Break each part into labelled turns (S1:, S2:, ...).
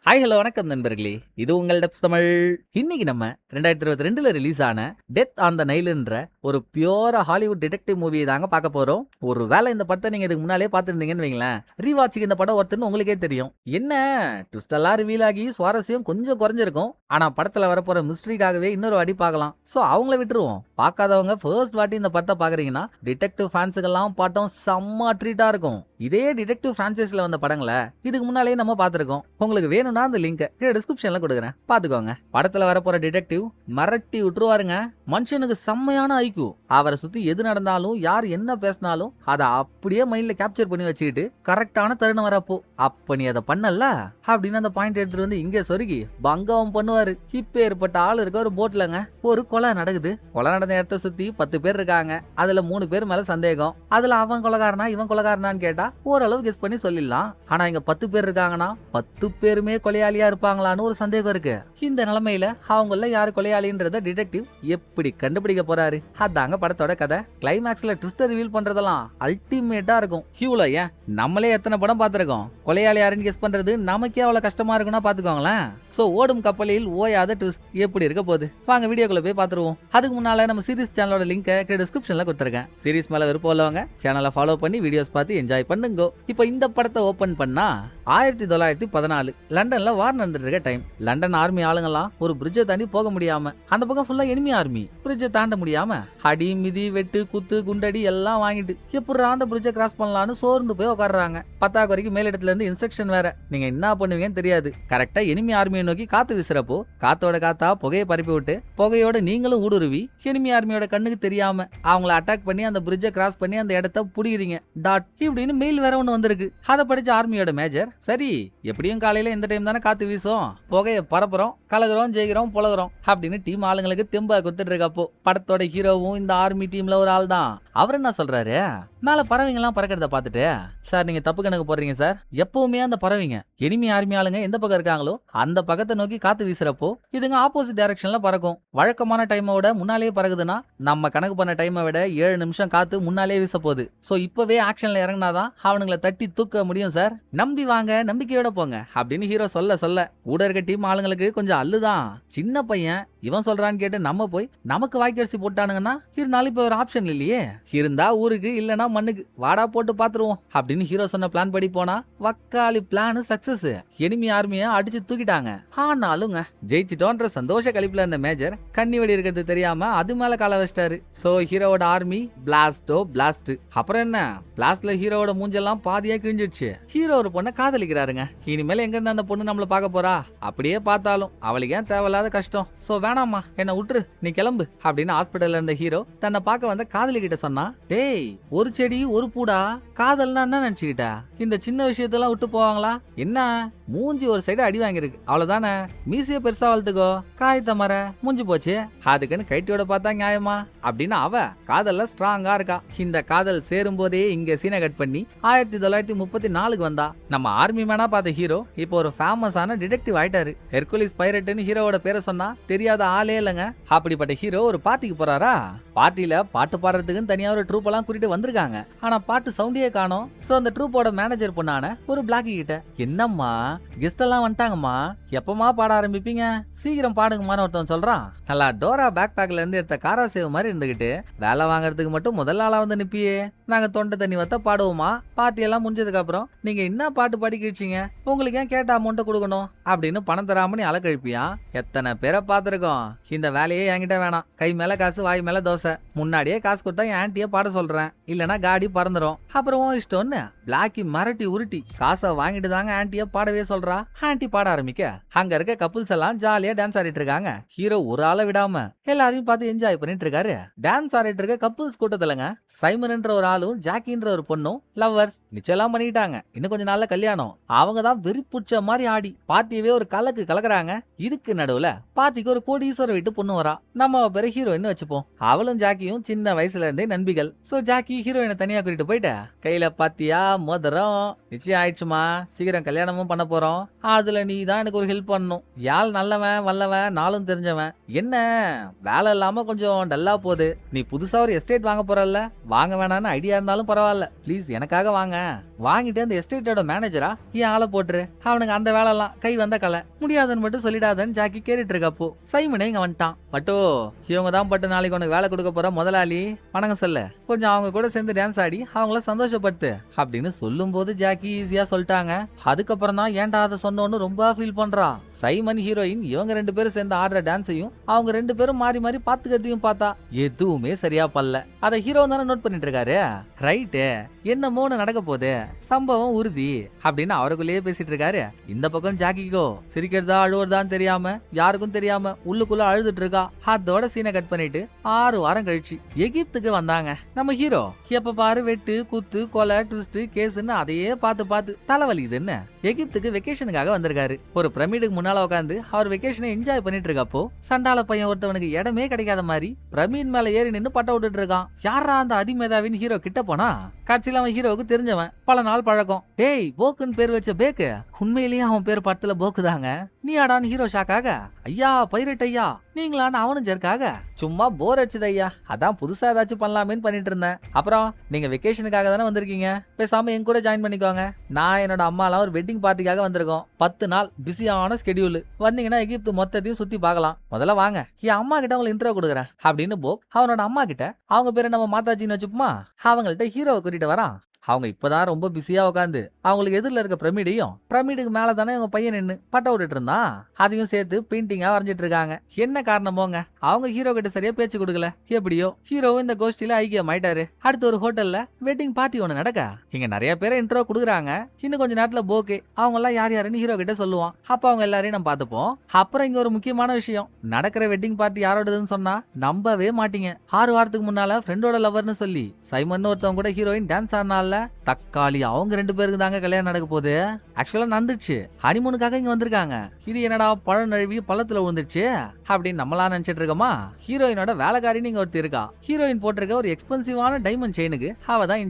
S1: Hi hello வணக்கம் நண்பர்களே. இது உங்கள் டப்ஸ் தமிழ். இன்னைக்கு நம்ம 2022ல ரிலீஸ் ஆன டெத் ஆன் த நைல்ன்ற ஒரு பியூரா ஹாலிவுட் டிடெக்டிவ் மூவியை தாங்க பார்க்க போறோம். ஒரு வேளை இந்த படத்தை நீங்க இதுக்கு முன்னாலே பார்த்துருந்தீங்கன்னு வைங்களேன், ரீவாட்சிக்கு இந்த படம் ஒருத்தன்னு உங்களுக்கே தெரியும். என்ன ட்விஸ்ட் எல்லாம் ரிவீல் ஆகி சுவாரஸ்யம் கொஞ்சம் குறைஞ்சிருக்கும். ஆனா படத்துல வரப்போற மிஸ்ட்ரிக்காகவே இன்னொரு வாட்டி பார்க்கலாம். சோ அவங்கள விட்டுருவோம். பார்க்காதவங்க ஃபர்ஸ்ட் வாட்டி இந்த படத்தை பாக்குறீங்கன்னா டிடெக்டிவ் ஃபேன்ஸுக்கெல்லாம் படம் செம்ம ட்ரீட்டா இருக்கும். இதே டிடெக்டிவ் பிரான்சைஸ்ல வந்த படங்களை இதுக்கு முன்னாலே நம்ம பார்த்திருக்கோம். உங்களுக்கு வேணும்னா அந்த லிங்க் கீழே டிஸ்கிரிப்ஷன்ல கொடுக்குறேன், பாத்துக்கோங்க. படத்துல வரப்போற டிடெக்டிவ் மிரட்டி விட்டுருவாருங்க. மனுஷனுக்கு செம்மையான ஐக்யூ. அவரை சுத்தி எது நடந்தாலும் யார் என்ன பேசினாலும் அதை அப்படியே மைண்ட்ல கேப்சர் பண்ணி வச்சுக்கிட்டு கரெக்டான தருணம் வரப்போ அப்ப நீ அதை பண்ணல அப்படின்னு அந்த பாயிண்ட் எடுத்துட்டு வந்து இங்க சொருகி பங்கவம் பண்ணுவாரு. இப்ப ஏற்பட்ட ஆள் இருக்க ஒரு போட்லங்க ஒரு கொலை நடக்குது. கொலை நடந்த இடத்த சுத்தி 10 பேர் இருக்காங்க. அதுல 3 பேர் மேல சந்தேகம். அதுல அவன் கொலைகாரனா இவன் கொலைகாரனான்னு கேட்டா ஓரளவு கெஸ் பண்ணி சொல்லிடலாம். ஆனா இங்க 10 பேர் இருக்காங்கன்னா 10 பேருமே கொலையாளியா இருப்பாங்களான்னு ஒரு சந்தேகம் இருக்கு. இந்த நிலைமையில அவங்கள யாரு கொலையாளின்றத டிடெக்டிவ் எப்படி கண்டுபிடிக்க போறாரு? அதாங்க படத்தோட கதை. கிளைமேக்ஸ்ல ட்விஸ்டர் ரிவீல் பண்றதெல்லாம் அல்டிமேட்டா இருக்கும். ஹியூல ஏன் நம்மளே எத்தனை படம் பார்த்திருக்கோம். கொலையாளி யாருன்னு கெஸ் பண்றது நமக்கே அவ்வளவு கஷ்டமா இருக்குன்னா பாத்துக்கோங்களேன். சோ ஓடும் கப்பலில் ஓயாத ட்விஸ்ட் எப்படி இருக்க போகுது? வாங்க வீடியோக்குள்ள போய் பாத்துருவோம். அதுக்கு முன்னால நம்ம சீரிஸ் சேனலோட லிங்க் டிஸ்கிரிப்ஷன்ல கொடுத்திருக்கேன். சீரிஸ் மேல விருப்பம் உள்ளவங்க சேனலை ஃபாலோ பண்ணி வீடியோஸ் பார்த்து என்ஜாய் பண்ணுங்க. இப்போ இந்த படத்தை ஓபன் பண்ணா 1914 லண்டன்ல வார் நடந்துட்டு இருக்க டைம். லண்டன் ஆர்மி ஆளுங்கலாம் ஒரு பிரிட்ஜை தாண்டி போக முடியாம அந்த பக்கம் ஃபுல்லா எனிமி ஆர்மி பிரிட்ஜை தாண்ட முடியாம அடி மிதி வெட்டு குத்து குண்டடி எல்லாம் வாங்கிட்டு எப்படி அந்த பிரிட்ஜை கிராஸ் பண்ணலாம்னு சோர்ந்து போய் உட்காடுறாங்க. பத்தாக்குறைக்கு மேலிடத்துல இருந்து இன்ஸ்ட்ரக்ஷன் வேற. நீங்க என்ன பண்ணுவீங்கன்னு தெரியாது. கரெக்டா எனிமி ஆர்மியை நோக்கி காத்து வீசுறப்போ காத்தோட காத்தா புகையை பரப்பி விட்டு புகையோட நீங்களும் ஊடுருவி எனிமி ஆர்மியோட கண்ணுக்கு தெரியாம அவங்கள அட்டாக் பண்ணி அந்த பிரிட்ஜை கிராஸ் பண்ணி அந்த இடத்த புடிக்கிறீங்க. டாட் இப்படின்னு மெயில் வேற ஒண்ணு வந்திருக்கு. அதை படிச்ச ஆர்மியோட மேஜர், சரி எப்படியும் காலையில இந்த டைம் தானே காத்து வீசும், புகையை பரப்புறோம், கலகுறோம், ஜெயிக்கிறோம், புலகுறோம் அப்படின்னு டீம் ஆளுங்களுக்கு தெம்பா கொடுத்துட்டு இருக்கப்போ படத்தோட ஹீரோவும் இந்த ஆர்மி டீம்ல ஒரு ஆள் தான். அவர் என்ன சொல்றாரு, மேல பறவைங்க எல்லாம் பறக்கிறத பார்த்துட்டு, சார் நீங்க தப்பு கணக்கு போடுறீங்க சார். எப்பவுமே அந்த பறவைங்க எனிமி ஆர்மி ஆளுங்க எந்த பக்கம் இருக்காங்களோ அந்த பக்கத்தை நோக்கி காத்து வீசுறப்போ இதுங்க ஆப்போசிட் டைரக்ஷன்ல பறக்கும். வழக்கமான டைமை விட முன்னாலேயே பறகுதுன்னா நம்ம கணக்கு பண்ண டைமை விட 7 நிமிஷம் காத்து முன்னாலே வீச போகுது. சோ இப்பவே ஆக்ஷன்ல இறங்கினாதான் அவனுங்களை தட்டி தூக்க முடியும் சார். நம்பி வாங்க, நம்பிக்கையோட போங்க அப்படின்னு ஹீரோ சொல்ல சொல்ல கூட இருக்க டீம் ஆளுங்களுக்கு கொஞ்சம் அல்லுதான். சின்ன பையன் இவன் சொல்றான்னு கேட்டு நம்ம போய் நமக்கு வாய்க்கரிசி போட்டானுங்கன்னா இருந்தாலும் இப்ப ஒரு ஆப்ஷன் இல்லையே. இருந்தா ஊருக்கு இல்லனா மண்ணுக்கு வாடா போட்டு பாத்துருவோம் அப்படின்னு ஹீரோ சொன்ன பிளான் படி போனா வக்காலி பிளான் சக்சஸ். எனிமி ஆர்மியை அடிச்சு தூக்கிட்டாங்க. ஆனாலுங்க ஜெயிச்சிட்டோன்ற சந்தோஷ கழிப்புல இருந்த மேஜர் கண்ணி வெடி இருக்கிறது தெரியாம அது மேல கால வச்சிட்டாரு. சோ ஹீரோவோட ஆர்மி பிளாஸ்டோ பிளாஸ்ட். அப்புறம் என்ன, பிளாஸ்ட்ல ஹீரோவோட மூஞ்செல்லாம் பாதியா கிழிஞ்சிடுச்சு. ஹீரோ ஒரு பொண்ணை காதலிக்கிறாருங்க. இனிமேல எங்க இருந்து அந்த பொண்ணு நம்மள பார்க்க போறா? அப்படியே பார்த்தாலும் அவளுக்கு ஏன் தேவையில்லாத கஷ்டம். சோ வேணாமா என்ன விட்டுரு, நீ கிளம்பு அப்படின்னு ஹாஸ்பிட்டல்ல இருந்த ஹீரோ தன்னை பார்க்க வந்த காதலி கிட்ட சொன்னா, டேய் ஒரு செடி ஒரு பூடா, காதல்னா என்ன நினைச்சுக்கிட்ட? இந்த சின்ன விஷயத்தெல்லாம் விட்டு போவாங்களா என்ன? மூஞ்சி ஒரு சைடு அடி வாங்கிருக்கு அவ்வளவுதானே, மீசிய பெருசா வளர்த்துக்கோ, காய்த்த மர மூஞ்சி போச்சு, அதுக்குன்னு கைட்டியோட பார்த்தா நியாயமா அப்படின்னு அவ காதல்ல ஸ்ட்ராங்கா இருக்கா. இந்த காதல் சேரும் போதே இங்க சீனை கட் பண்ணி 1934க்கு வந்தா. நம்ம ஆர்மி மேனா பார்த்த ஹீரோ இப்போ ஒரு ஃபேமஸான டிடெக்டிவ் ஆயிட்டாரு. ஹெர்குலிஸ் பைரட்னு ஹீரோவோட பேரை சொன்னா தெரியாத ஆளே இல்லைங்க. அப்படிப்பட்ட ஹீரோ ஒரு பார்ட்டிக்கு போறாரா. பார்ட்டில பாட்டு பாடுறதுக்குன்னு தனியா ஒரு ட்ரூப் எல்லாம் கூட்டிட்டு வந்திருக்காங்க. ஆனா பாட்டு சவுண்டியே காணோம். சோ அந்த ட்ரூப்போட மேனேஜர் பொண்ணான ஒரு பிளாக்கி கிட்ட, என்னம்மா கெஸ்ட் எல்லாம் வந்துட்டாங்கம்மா, எப்பமா பாட ஆரம்பிப்பீங்க, சீக்கிரம் பாடுங்கம்மான்னு ஒருத்தன் சொல்றான். நல்லா டோரா பேக் பேக்ல இருந்து எடுத்த காரா சேவ் மாதிரி இருந்துகிட்டு வேலை வாங்குறதுக்கு மட்டும் முதல் ஆளா வந்து நிப்பியே, நாங்க தொண்டை தண்ணி வத்த பாடுவோமா, பார்ட்டி எல்லாம் முடிஞ்சதுக்கு அப்புறம் நீங்க என்ன பாட்டு பாடி கிழிச்சிங்க, உங்களுக்கு ஏன் கேட்ட அமௌண்ட்டை கொடுக்கணும் அப்படின்னு பணம் தராமனு அலக்கழிப்பியா. எத்தனை பேரை பார்த்திருக்கோம். இந்த வேலையே என்கிட்ட வேணாம், கை மேல காசு வாய் மேல தோசை, முன்னாடியே காசு கொடுத்தா என் ஆன்ட்டியை பாட சொல்றேன், இல்லனா காடி பறந்துரும், அப்புறம் இஷ்டம்னு பிளாக்கி மிரட்டி உருட்டி காசை வாங்கிட்டு தாங்க ஆன்ட்டியை பாடவே சொல்றா. ஆன்ட்டி பாட ஆரம்பிக்க அங்க இருக்க கப்புள்ஸ் எல்லாம் ஜாலியா டான்ஸ் ஆடிட்டு இருக்காங்க. ஹீரோ ஒரு ஆளை விடாம எல்லாரையும் பார்த்து என்ஜாய் பண்ணிட்டு இருக்காரு. டான்ஸ் ஆடிட்டு இருக்க கப்புள்ஸ் கூட்டத்துலங்க சைமன்ன்ற ஒரு ஆளும் ஜாக்கின்ற ஒரு பொண்ணும் லவ்வர்ஸ் நிச்சயம் பண்ணிட்டாங்க. இன்னும் கொஞ்ச நாள்ல கல்யாணம். அவங்க தான் வெறி புடிச்ச மாதிரி ஆடி பார்ட்டியவே ஒரு கலக்கு கலக்குறாங்க. இதுக்கு நடுவுல பார்ட்டிக்கு ஒரு கோடீஸ்வர வீட்டு பொண்ணு வரா. நம்ம பேரு ஹீரோயின் வச்சுப்போம். அவளும் ஜாக்கியும் சின்ன வயசுல இருந்தே நண்பிகள். சோ ஜாக்கி ஹீரோயினை தனியா கூட்டிட்டு போயிட்டு, கையில பாத்தியா மோதிரம் நிச்சயம் ஆயிடுச்சுமா, சீக்கிரம் கல்யாணமும் பண்ண போறோம். அதுல நீ தான் எனக்கு ஒரு ஹெல்ப் பண்ணணும். யாழ் நல்லவன் வல்லவன் நாளும் தெரிஞ்சவன். என்ன வேலை இல்லாம கொஞ்சம் டல்லா போகுது. நீ புதுசா ஒரு எஸ்டேட் வாங்க போறல்ல, வாங்க வேணான்னு ஐடியா இருந்தாலும் பரவாயில்ல, ப்ளீஸ் எனக்காக வாங்க. வாங்கிட்டு அந்த எஸ்டேட்டோட மேனேஜரா என் ஆளை போட்டுரு. அவனுக்கு அந்த வேலை எல்லாம் கை வந்த கலை, முடியாதுன்னு மட்டும் சொல்லிடாதன்னு ஜாக்கி கேட்டுட்டு இருக்கப்போ சைமனே இங்க வந்துட்டான். பட்டோ இவங்க தான் பட்டு நாளைக்கு உனக்கு வேலை கொடுக்க போற முதலாளி, வணக்கம் சொல்லு, கொஞ்சம் அவங்க கூட சேர்ந்து டான்ஸ் ஆடி அவங்கள சந்தோஷப்பட்டு அப்படின்னு சொல்லும் போது ஜாக்கி ஈஸியா சொல்லிட்டாங்க. அதுக்கப்புறம் தான் ஏன்டா அதை சொன்னோன்னு ரொம்ப ஃபீல் பண்றா. சைமன் ஹீரோயின் இவங்க 2 பேரும் சேர்ந்து ஆடுற டான்ஸையும் அவங்க 2 பேரும் மாறி மாறி பாத்துக்கிறதையும் பார்த்தா எதுவுமே சரியா பல்ல. அதை ஹீரோ தானே நோட் பண்ணிட்டு இருக்காரு. ரைட்டு, என்னமோன்னு நடக்க போகுது, சம்பவம் உறுதி அப்படின்னு அவருக்குள்ளேயே பேசிட்டு இருக்காரு. இந்த பக்கம் ஜாக்கிக்கோ சிரிக்கிறதா அழுவுறதான்னு தெரியாம யாருக்கும் தெரியாம உள்ளுக்குள்ள அழுதுட்டு இருக்கா. அதோட சீனை கட் பண்ணிட்டு 6 வாரம் கழிச்சு எகிப்துக்கு வந்தாங்க. நம்ம ஹீரோ எப்ப பாரு வெட்டு குத்து கொலை ட்விஸ்ட் கேஸ்ன்னு அதையே பார்த்து பார்த்து தலைவலிக்குதுன்னு எகிப்துக்கு வெக்கேஷனுக்காக வந்திருக்காரு. ஒரு பிரமிடுக்கு முன்னால உட்காந்து அவர் வெக்கேஷனை என்ஜாய் பண்ணிட்டு இருக்கப்போ சண்டால பையன் ஒருத்தவனுக்கு இடமே கிடைக்காத மாதிரி பிரமிட் மேல ஏறி நின்னு பட்ட விட்டுட்டு இருக்கான். யாரா அந்த அதிமேதாவின் ஹீரோ கிட்ட போனா கட்சியில அவன் ஹீரோவுக்கு தெரிஞ்சவன், பல நாள் பழக்கம். டேய் போக்குன்னு பேர் வச்ச பேக்கு, உண்மையிலேயே அவன் பேர் படத்துல போக்கு தாங்க. நீ ஆடான்னு ஹீரோ ஷாக்காக, ஐயா பைரட் ஐயா நீங்களான்னு அவனும் ஜெர்க்காக, சும்மா போர் அடிச்சது ஐயா, அதான் புதுசா ஏதாச்சும் பண்ணலாமேன்னு பண்ணிட்டு இருந்தேன். அப்புறம் நீங்க வெக்கேஷனுக்காக தானே வந்திருக்கீங்க, பேசாம என் கூட ஜாயின் பண்ணிக்கோங்க. நான் என்னோட அம்மாலாம் ஒரு வெட்டிங் பார்ட்டிக்காக வந்திருக்கோம். 10 நாள் பிஸியான ஸ்கெடியூல். வந்தீங்கன்னா எகிப்து மொத்தத்தையும் சுத்தி பார்க்கலாம். முதல்ல வாங்க என் அம்மா கிட்ட உங்களுக்கு இன்ட்ரோ கொடுக்குறேன் அப்படின்னு போக் அவனோட அம்மா கிட்ட, அவங்க பேரை நம்ம மாதாஜின்னு வச்சுப்போமா, அவங்கள்ட்ட ஹீரோவை கூட்டிட்டு வரான். அவங்க இப்பதான் ரொம்ப பிஸியா உட்காந்து அவங்களுக்கு எதிரில் இருக்க பிரமிடுக்கு மேல தானே இவங்க பையன் நின்று பட்ட விட்டுட்டு இருந்தான். அதையும் சேர்த்து பெயிண்டிங்கா வரைஞ்சிட்டு இருக்காங்க. என்ன காரணமோங்க, அவங்க ஹீரோ கிட்ட சரியா பேச்சு கொடுக்கல. எப்படியோ ஹீரோவும் இந்த கோஷ்டியில ஐக்கியம் ஆயிட்டாரு. அடுத்து ஒரு ஹோட்டல்ல வெட்டிங் பார்ட்டி ஒண்ணு நடக்க இங்க நிறைய பேரை இன்ட்ரோ கொடுக்குறாங்க. இன்னும் கொஞ்ச நேரத்துல போக்கே அவங்க எல்லாம் யார் யாருன்னு ஹீரோ கிட்ட சொல்லுவான். அப்ப அவங்க எல்லாரையும் நம்ம பார்த்துப்போம். அப்புறம் இங்க ஒரு முக்கியமான விஷயம், நடக்கிற வெட்டிங் பார்ட்டி யாரோடதுன்னு சொன்னா நம்பவே மாட்டீங்க. 6 வாரத்துக்கு முன்னால ஃப்ரெண்டோட லவர்னு சொல்லி சைமன் ஒருத்தவங்க கூட ஹீரோயின் டான்ஸ் ஆடினால தக்காளி அவங்க 2 பேருக்கு தாங்க கல்யாணம் நடக்க போகுது. ஆக்சுவலா நடந்துச்சு, ஹனிமூனுக்காக இங்க வந்திருக்காங்க. இது என்னடா பழம் நழுவி பள்ளத்துல விழுந்துருச்சு அப்படின்னு நம்மளா நினைச்சிட்டு இருக்கோமா. ஹீரோயினோட வேலைக்காரின்னு இங்க ஒருத்தி இருக்கா. ஹீரோயின் போட்டிருக்க ஒரு எக்ஸ்பென்சிவான டைமண்ட் செயினுக்கு அவ தான்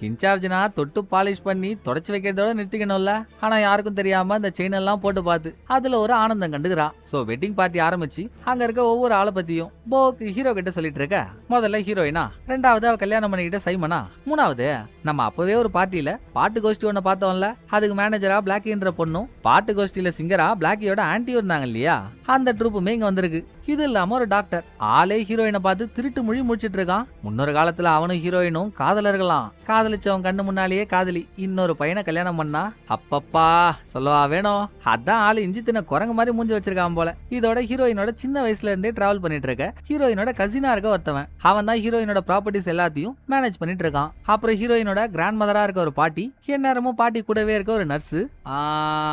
S1: இன்சார்ஜ்னா தொட்டு பாலிஷ் பண்ணி தொடச்சு வைக்கிறதோட நிறுத்திக்கணும்ல. ஆனா யாருக்கும் தெரியாம இந்த செயின் எல்லாம் போட்டு பார்த்து அதுல ஒரு ஆனந்தம் கண்டுக்கிறா. சோ வெட்டிங் பார்ட்டி ஆரம்பிச்சு அங்க இருக்க ஒவ்வொரு ஆளை பத்தியும் போக்கு ஹீரோ கிட்ட சொல்லிட்டு இருக்க. முதல்ல ஹீரோயினா, 2வது அவ கல்யாணம் பண்ணிக்கிட்ட சைமனா, 3வது நம்ம அப்பவே ஒரு பார்ட்டியில பாட்டு கோஷ்டி ஒண்ணு பார்த்தோம்ல, அதுக்கு மேனேஜரா பிளாக்கின்ற பொண்ணும் பாட்டு கோஷ்டியில சிங்கரா பிளாக்கியோட ஆன்டி இருந்தாங்க இல்லையா, அந்த ட்ரூப்புமே இங்க வந்திருக்கு. இது இல்லாம ஒரு டாக்டர் ஆளே ஹீரோயினை பார்த்து திருட்டு மொழி முடிச்சிட்டு இருக்கான். முன்னொரு காலத்துல அவனும் ஹீரோயினும் காதலர்களாம். காதலிச்சவன் கண்ணு முன்னாலேயே காதலி இன்னொரு பையனை கல்யாணம் பண்ணா அப்பப்பா சொல்லவா வேணும். அதான் ஆளு இஞ்சி தின குரங்கு மாதிரி மூஞ்சி வச்சிருக்கான் போல. இதோட ஹீரோயினோட சின்ன வயசுல இருந்தே டிராவல் பண்ணிட்டு இருக்க ஹீரோயினோட கசினா இருக்க ஒருத்தவன், அவன் தான் ஹீரோயினோட ப்ராப்பர்ட்டிஸ் எல்லாத்தையும் மேனேஜ் பண்ணிட்டு இருக்கான். அப்புறம் ஹீரோயினோட கிராண்ட் மதரா இருக்க ஒரு பாட்டி, எந்நேரமும் பாட்டி கூடவே இருக்க ஒரு நர்ஸ்.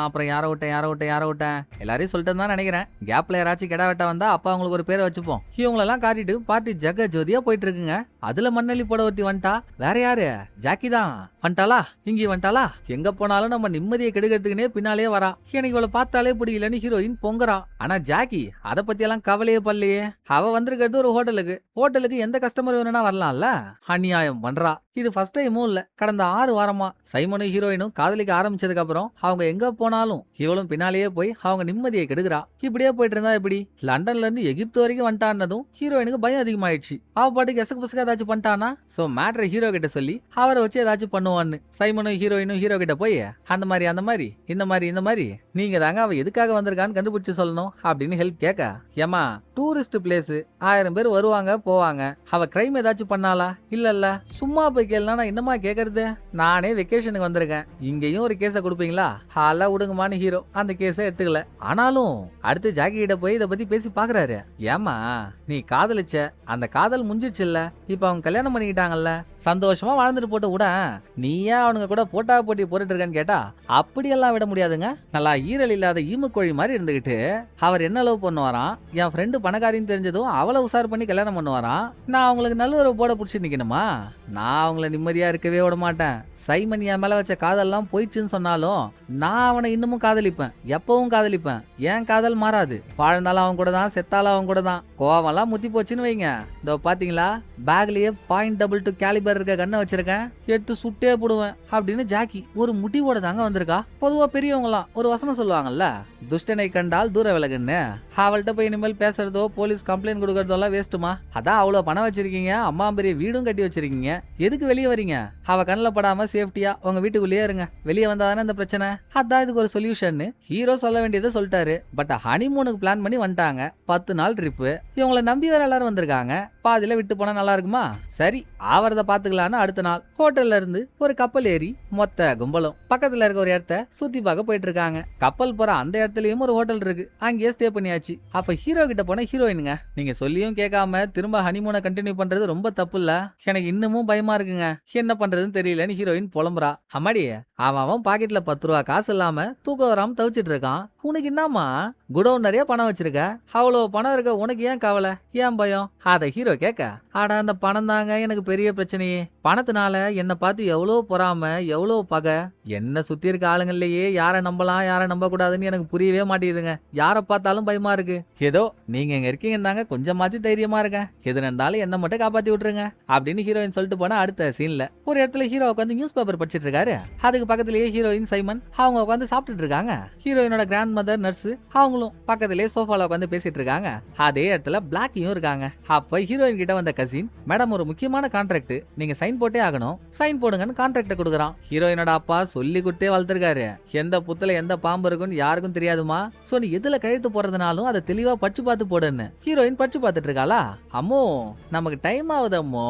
S1: அப்புறம் யாரை விட்டேன் எல்லாரையும் சொல்லிட்டு தான் நினைக்கிறேன். கேப்ல யாராச்சும் கெடா வெட்ட வந்தா அப்பா அவங்களுக்கு ஒரு பேரை வச்சுப்போம். இவங்களெல்லாம் காட்டிட்டு பார்ட்டி ஜக ஜோதியா போயிட்டு இருக்குங்க. அதுல மண்ணலி போட ஒருத்தி வந்துட்டா. வேற யாரு, ஜாக்கி தான் வந்துட்டாளா. இங்கே வந்துட்டாளா, எங்க போனாலும் நம்ம நிம்மதியை கெடுக்கிறதுக்குனே பின்னாலே வரா. எனக்கு இவளை பார்த்தாலே பிடிக்கலன்னு ஹீரோயின் பொங்குறா. ஆனா ஜாக்கி அதை பத்தி எல்லாம் கவலையே பல்லையே. அவ வந்திருக்கிறது ஒரு ஹோட்டலுக்கு எந்த கஸ்டமர் வேணும்னா வரலாம்ல. அநியாயம் பண்றா. இது ஃபர்ஸ்ட் டைமும் இல்ல, கடந்த 6 வாரமா சைமனும் ஹீரோயினும் காதலிக்க ஆரம்பிச்சதுக்கு அப்புறம் அவங்க எங்க போனாலும் இவளும் பின்னாலேயே போய் அவங்க நிம்மதியை கெடுக்கிறா. இப்படியே போயிட்டு இருந்தா எப்படி, லண்டன்ல இருந்து எகிப்து வரைக்கும் வந்துட்டான்னதும் ஹீரோயினுக்கு பயம் அதிகமாயிடுச்சு. அவ பாட்டுக்கு எசக்கு பசக்க ஏதாச்சும் பண்ணிட்டானா, சோ மேட்ரை ஹீரோ கிட்ட சொல்லி அவரை வச்சு ஏதாச்சும் பண்ணுவான்னு சைமனும் ஹீரோயினும் ஹீரோ கிட்ட போய் அந்த மாதிரி இந்த மாதிரி நீங்க தாங்க அவ எதுக்காக வந்திருக்கான்னு கண்டுபிடிச்சு சொல்லணும் அப்படின்னு ஹெல்ப் கேட்க, ஏமா டூரிஸ்ட் பிளேஸ் 1000 பேர் வருவாங்க போவாங்க, அவ கிரைம் ஏதாச்சும் பண்ணாலா, இல்ல சும்மா போய் கேள்னா நான் என்னமா கேக்குறது, நானே வெக்கேஷனுக்கு வந்திருக்கேன், இங்கேயும் ஒரு கேஸ கொடுப்பீங்களா, ஹாலா விடுங்கமான்னு ஹீரோ அந்த கேஸை எடுத்துக்கல. ஆனாலும் அடுத்து ஜாக்கி கிட்ட போய் இதை பத்தி பேசி பாக்குறாரு. ஏமா நீ காதலிச்ச அந்த காதல் முடிஞ்சிச்சு இல்ல, இப்ப அவங்க கல்யாணம் பண்ணிக்கிட்டாங்கல்ல, சந்தோஷமா வாழ்ந்துட்டு போட்டு விட, நீ ஏன் அவனுங்க கூட போட்டா போட்டி போட்டுட்டு இருக்கன்னு கேட்டா, அப்படியெல்லாம் விட முடியாதுங்க. நல்லா ஈரல் இல்லாத ஈமுக்கோழி மாதிரி இருந்துகிட்டு அவர் என்ன லவ் பண்ணுவாராம், என் ஃப்ரெண்டு பணக்காரின்னு தெரிஞ்சதும் அவளை உசார் பண்ணி கல்யாணம் பண்ணுவாராம், நான் அவங்களுக்கு நல்ல ஒரு போட பிடிச்சி நிக்கணுமா, நான் அவங்கள நிம்மதியா இருக்கவே விடவே விட மாட்டேன். சைமன் என் மேல வச்ச காதல்லாம் போயிடுச்சுன்னு சொன்னாலும் நான் அவனை இன்னமும் காதலிப்பேன், எப்பவும் காதலிப்பேன். என் காதல் மாறாது. வாழ்ந்தாலும் அவன் கூட தான், செத்தாலும் அவன் கூட தான். கோவம்லாம் முத்தி போச்சுன்னு வைங்க, இதோ பாத்தீங்களா பேக்லயே .22 கேலிபர் இருக்க கண்ணை வச்சிருக்கேன், எடுத்து சுட்டே போடுவேன் அப்படின்னு ஜாக்கி ஒரு முடிவோட தாங்க வந்திருக்கா. பொதுவா பெரியவங்களாம் ஒரு வசனம் சொல்லுவாங்கல்ல, துஷ்டனை கண்டால் தூர விலகுன்னு. அவள்கிட்ட போய் இனிமேல் பேசுறதோ போலீஸ் கம்ப்ளைண்ட் கொடுக்கறதோ எல்லாம் வேஸ்ட்டுமா. அதான் அவ்வளவு பணம் வச்சிருக்கீங்க, அம்மா பெரிய வீடும் கட்டி வச்சிருக்கீங்க, எதுக்கு வெளியே வரீங்க? அவ கண்ணில் படாம சேஃப்டியா உங்க வீட்டுக்குள்ளேயே இருங்க, வெளியே வந்தாதானே இந்த பிரச்சனை. அதான் இதுக்கு ஒரு சொல்யூஷன். ஹீரோ சொல்ல வேண்டியதை சொல்லிட்டாரு. பட் ஹனிமூனுக்கு பிளான் பண்ணி வந்துட்டாங்க. 10 நாள் ட்ரிப்பு. இவங்களை நம்பி வேற எல்லாரும் வந்திருக்காங்க. பாதியில விட்டு போனா நல்லா இருக்குமா? சரி, ஆவறத பாத்துக்கலான்னு அடுத்த நாள் ஹோட்டல்ல இருந்து ஒரு கப்பல் ஏறி மொத்த கும்பலும் பக்கத்துல இருக்க ஒரு இடத்த சுத்தி பார்க்க போயிட்டு இருக்காங்க. கப்பல் போற அந்த இடத்துலயும் ஒரு ஹோட்டல் இருக்கு, அங்கேயே ஸ்டே பண்ணியாச்சு. அப்ப ஹீரோ கிட்ட போன ஹீரோயினுங்க, நீங்க சொல்லியும் கேட்காம திரும்ப ஹனிமூனை கண்டினியூ பண்றது ரொம்ப தப்பு இல்ல, எனக்கு இன்னமும் பயமா இருக்குங்க, என்ன பண்றதுன்னு தெரியலன்னு ஹீரோயின் புலம்புறா. அம்மாடி, அவன் பாக்கெட்ல 10 ரூபா காசு இல்லாம தூக்கம் வராம தவிச்சிட்டு இருக்கான். உனக்கு என்னமா குடோன் நிறைய பணம் வச்சிருக்க, அவ்வளவு பணம் இருக்க உனக்கு ஏன் கவலை, ஏன் பயம்? அத ஹீரோ கேட்க, ஆடா அந்த பணம் தாங்க எனக்கு பெரிய பிரச்சனையே. பணத்தினால என்ன பார்த்து எவ்வளவு பொறாம, எவ்வளவு பகை. என்ன சுத்தி இருக்க ஆளுங்கள்லயே யாரை நம்பலாம் யாரை நம்ப கூடாதுன்னு எனக்கு புரியவே மாட்டேங்குதுங்க. யாரை பார்த்தாலும் பயமா இருக்கு. ஏதோ நீங்க எங்க இருக்கீங்க தாங்க கொஞ்சமாச்சும் தைரியமா இருக்கேன், எது நடந்தாலும் என்ன மட்டும் காப்பாத்தி விட்டுருங்க அப்படின்னு ஹீரோயின் சொல்லிட்டு போனா அடுத்த சீன்ல ஒரு இடத்துல ஹீரோ உட்காந்து நியூஸ் பேப்பர் படிச்சிட்டு இருக்காரு. அதுக்கு பக்கத்திலேயே ஹீரோயின் சைமன் அவங்க உட்காந்து சாப்பிட்டுட்டு இருக்காங்க. ஹீரோயினோட கிராண்ட் மதர் நர்ஸ் அவங்களும் பக்கத்திலேயே சோஃபால உட்காந்து பேசிட்டு இருக்காங்க. அதே இடத்துல பிளாக்கியும் இருக்காங்க. அப்ப ஹீரோயின் கிட்ட வந்த கசின், மேடம் ஒரு முக்கியமான கான்ட்ராக்ட், நீங்க சைன் போட்டே ஆகணும், சைன் போடுங்கன்னு கான்ட்ராக்ட கொடுக்குறான். ஹீரோயினோட அப்பா சொல்லி கொடுத்தே வளர்த்திருக்காரு, எந்த புத்துல எந்த பாம்பு இருக்குன்னு யாருக்கும் தெரியாதுமா, சோ நீ எதுல கழுத்து போறதுனாலும் அதை தெளிவா படிச்சு பார்த்து போடுன்னு. ஹீரோயின் படிச்சு பார்த்துட்டு இருக்காளா. அம்மோ நமக்கு டைம் ஆகுது அம்மோ,